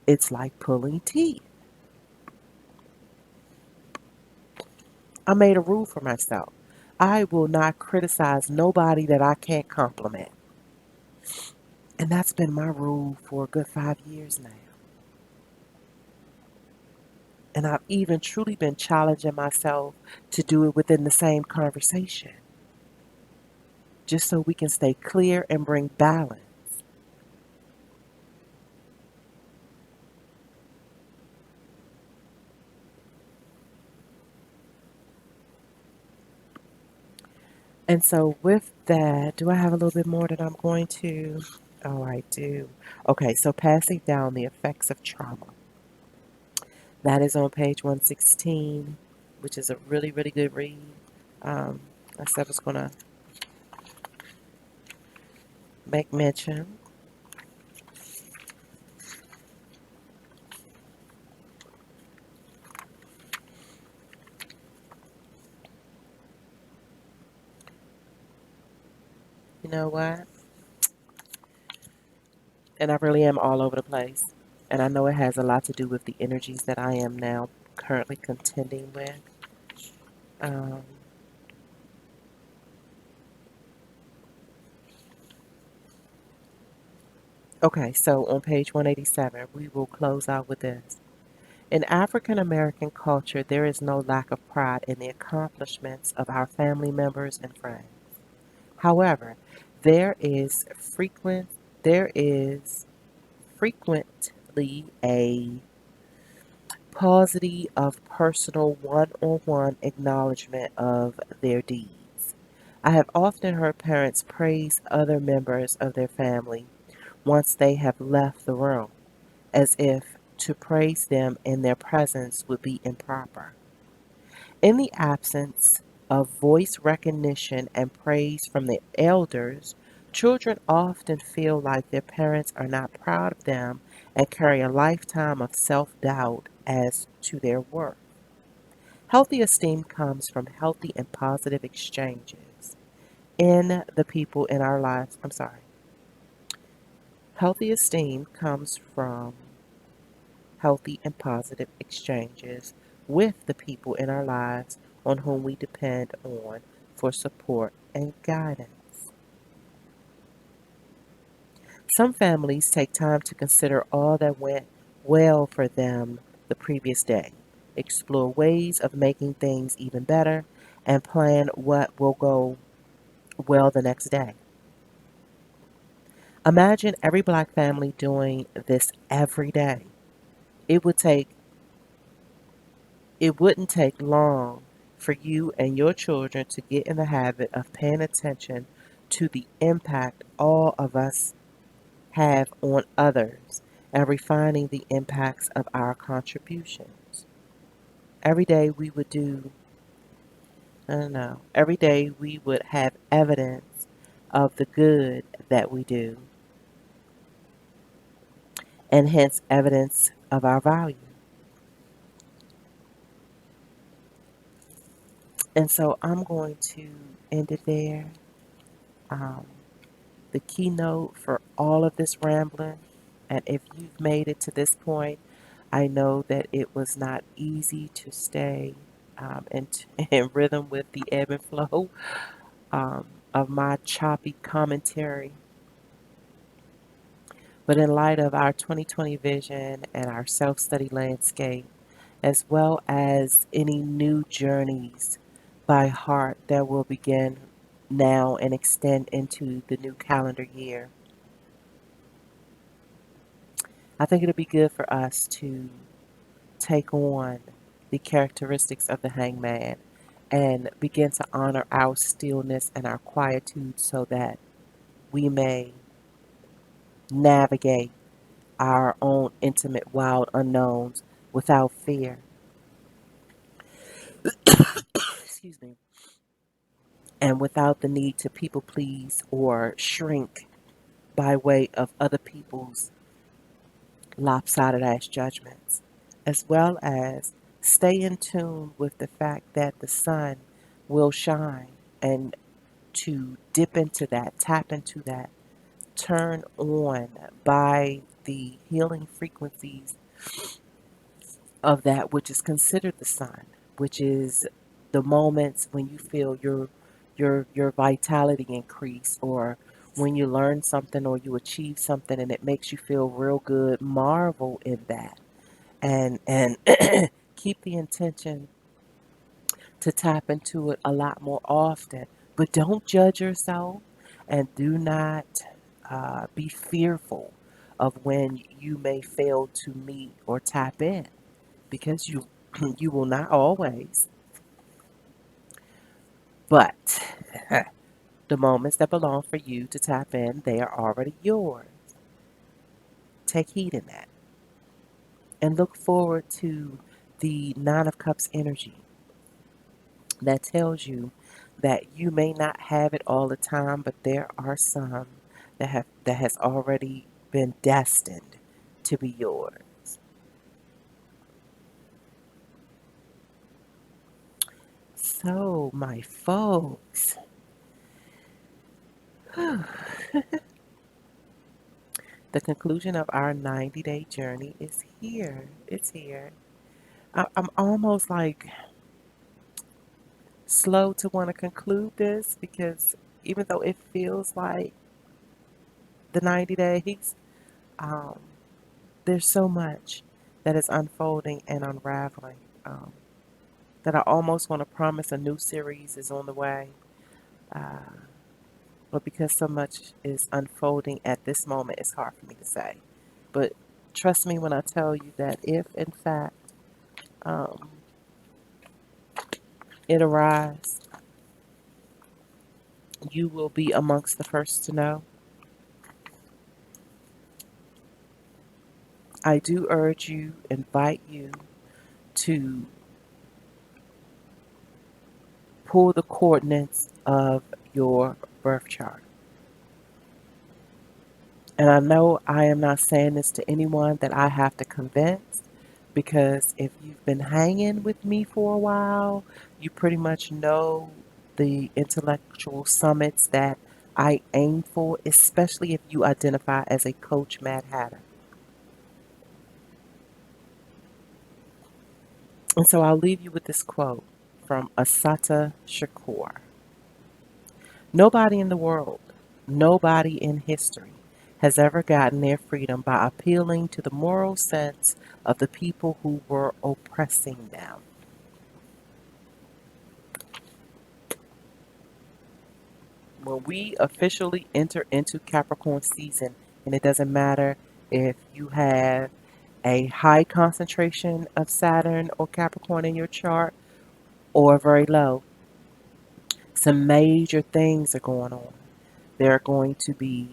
it's like pulling teeth. I made a rule for myself. I will not criticize nobody that I can't compliment. And that's been my rule for a good 5 years now. And I've even truly been challenging myself to do it within the same conversation, just so we can stay clear and bring balance. And so, with that, do I have a little bit more that I'm going to? Oh, I do. Okay, so passing down the effects of trauma. That is on page 116, which is a really, really good read. Um, I said I was going to make mention. You know what? And I really am all over the place. And I know it has a lot to do with the energies that I am now currently contending with. Um, okay, so on page 187, we will close out with this. In African American culture, there is no lack of pride in the accomplishments of our family members and friends. However, there is frequent there is frequently a paucity of personal one-on-one acknowledgement of their deeds. I have often heard parents praise other members of their family once they have left the room, as if to praise them in their presence would be improper. In the absence of voice recognition and praise from the elders, children often feel like their parents are not proud of them and carry a lifetime of self doubt as to their worth. Healthy esteem comes from healthy and positive exchanges in the people in our lives. I'm sorry. Healthy esteem comes from healthy and positive exchanges with the people in our lives on whom we depend on for support and guidance. Some families take time to consider all that went well for them the previous day, explore ways of making things even better, and plan what will go well the next day. Imagine every black family doing this every day. It would take It wouldn't take long for you and your children to get in the habit of paying attention to the impact all of us have on others and refining the impacts of our contributions. Every day we would do, I don't know, every day we would have evidence of the good that we do and hence evidence of our value. And so I'm going to end it there. Um, the keynote for all of this rambling. And if you've made it to this point, I know that it was not easy to stay in rhythm with the ebb and flow um, of my choppy commentary. But in light of our 2020 vision and our self study landscape, as well as any new journeys by heart that will begin now and extend into the new calendar year, I think it'll be good for us to take on the characteristics of the hangman and begin to honor our stillness and our quietude so that we may navigate our own intimate wild unknowns without fear. Excuse me. And without the need to people please or shrink by way of other people's lopsided ass judgments, as well as stay in tune with the fact that the sun will shine and to dip into that, tap into that, turn on by the healing frequencies of that which is considered the sun, which is the moments when you feel your vitality increase, or when you learn something or you achieve something and it makes you feel real good. Marvel in that, and keep the intention to tap into it a lot more often. But don't judge yourself, and do not be fearful of when you may fail to meet or tap in, because you you will not always. But the moments that belong for you to tap in, they are already yours. Take heed in that, and look forward to the Nine of Cups energy that tells you that you may not have it all the time, but there are some that has already been destined to be yours. So, my folks, The conclusion of our 90-day journey is here. It's here. I'm almost like slow to want to conclude this because even though it feels like the 90 days, um, there's so much that is unfolding and unraveling um, that I almost want to promise a new series is on the way. Uh, but because so much is unfolding at this moment, it's hard for me to say. But trust me when I tell you that if, in fact, um, it arrives, you will be amongst the first to know. I do urge you, invite you to pull the coordinates of your birth chart. And I know I am not saying this to anyone that I have to convince because if you've been hanging with me for a while, you pretty much know the intellectual summits that I aim for, especially if you identify as a Coach Mad Hatter. And so I'll leave you with this quote from Asata Shakur. Nobody in the world, nobody in history has ever gotten their freedom by appealing to the moral sense of the people who were oppressing them. When we officially enter into Capricorn season, and it doesn't matter if you have a high concentration of Saturn or Capricorn in your chart or very low, some major things are going on. There are going to be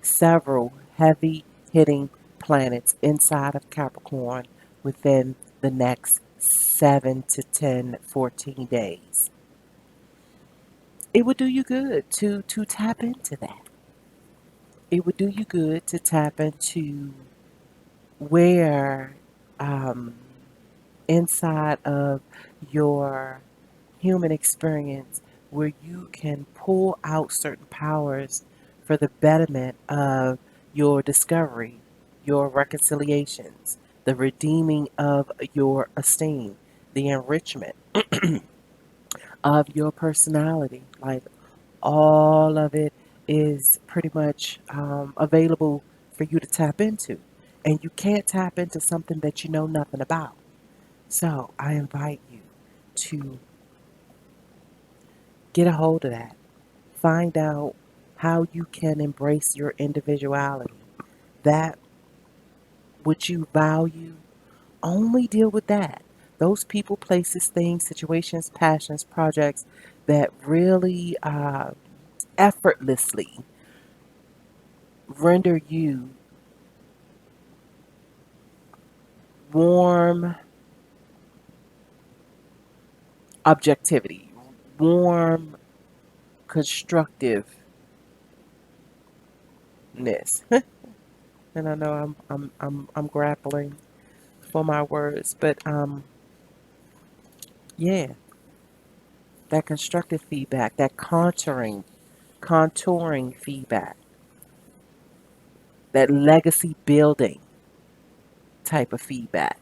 several heavy hitting planets inside of Capricorn within the next 7 to 10, 14 days. It would do you good to tap into that. It would do you good to tap into where um, inside of your human experience where you can pull out certain powers for the betterment of your discovery, your reconciliations, the redeeming of your esteem, the enrichment of your personality. Like all of it is pretty much available for you to tap into. And you can't tap into something that you know nothing about. So I invite you to get a hold of that. Find out how you can embrace your individuality. That which you value, only deal with that. Those people, places, things, situations, passions, projects that really effortlessly render you warm objectivity, warm constructiveness. And I know I'm grappling for my words, but yeah, that constructive feedback, that contouring feedback, that legacy building type of feedback,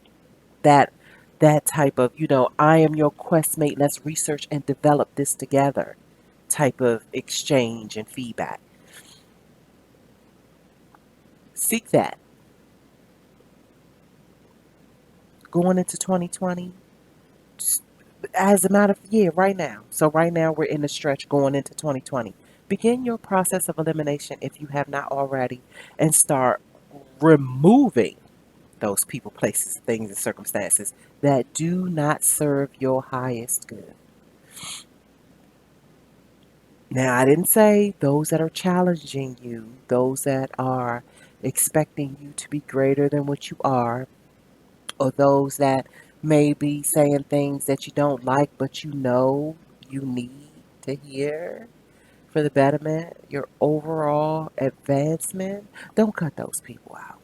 that that type of, I am your questmate, let's research and develop this together type of exchange and feedback. Seek that. Going into 2020, as a matter of, yeah, right now. So right now we're in the stretch going into 2020. Begin your process of elimination if you have not already and start removing those people, places, things, and circumstances that do not serve your highest good. Now, I didn't say those that are challenging you, those that are expecting you to be greater than what you are, or those that may be saying things that you don't like, but you know you need to hear for the betterment, your overall advancement. Don't cut those people out.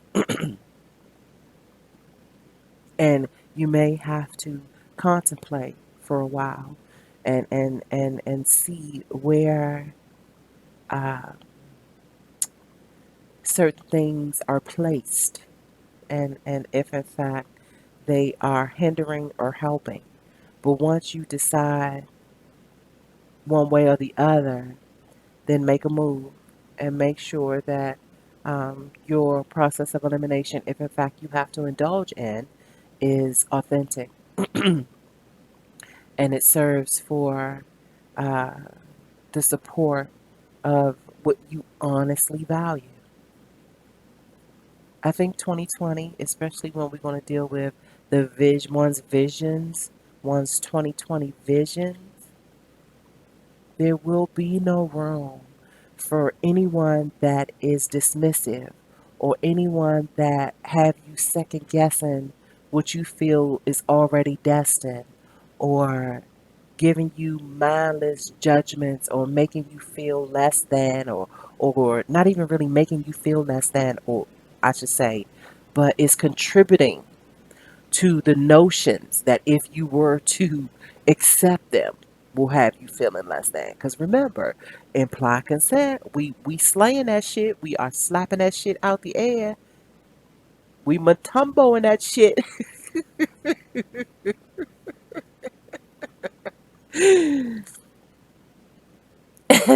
And you may have to contemplate for a while and see where uh, certain things are placed, and if in fact they are hindering or helping. But once you decide one way or the other, then make a move and make sure that your process of elimination, if in fact you have to indulge in, is authentic and it serves for uh, the support of what you honestly value. I think 2020, especially when we're going to deal with one's visions, one's 2020 visions, there will be no room for anyone that is dismissive or anyone that have you second guessing what you feel is already destined or giving you mindless judgments or making you feel less than or not even really making you feel less than, or I should say, but is contributing to the notions that if you were to accept them will have you feeling less than. Because remember, implied consent, we slaying that shit, we are slapping that shit out the air, we matumboing that shit.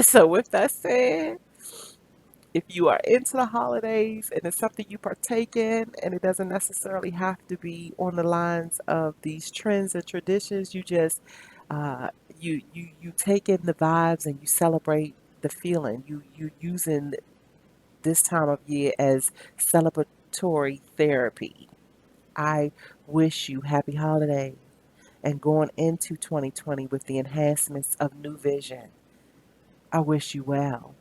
So with that said, if you are into the holidays and it's something you partake in, and it doesn't necessarily have to be on the lines of these trends and traditions, you just you take in the vibes and you celebrate the feeling. You using this time of year as celebratory therapy. I wish you happy holidays and going into 2020 with the enhancements of new vision. I wish you well.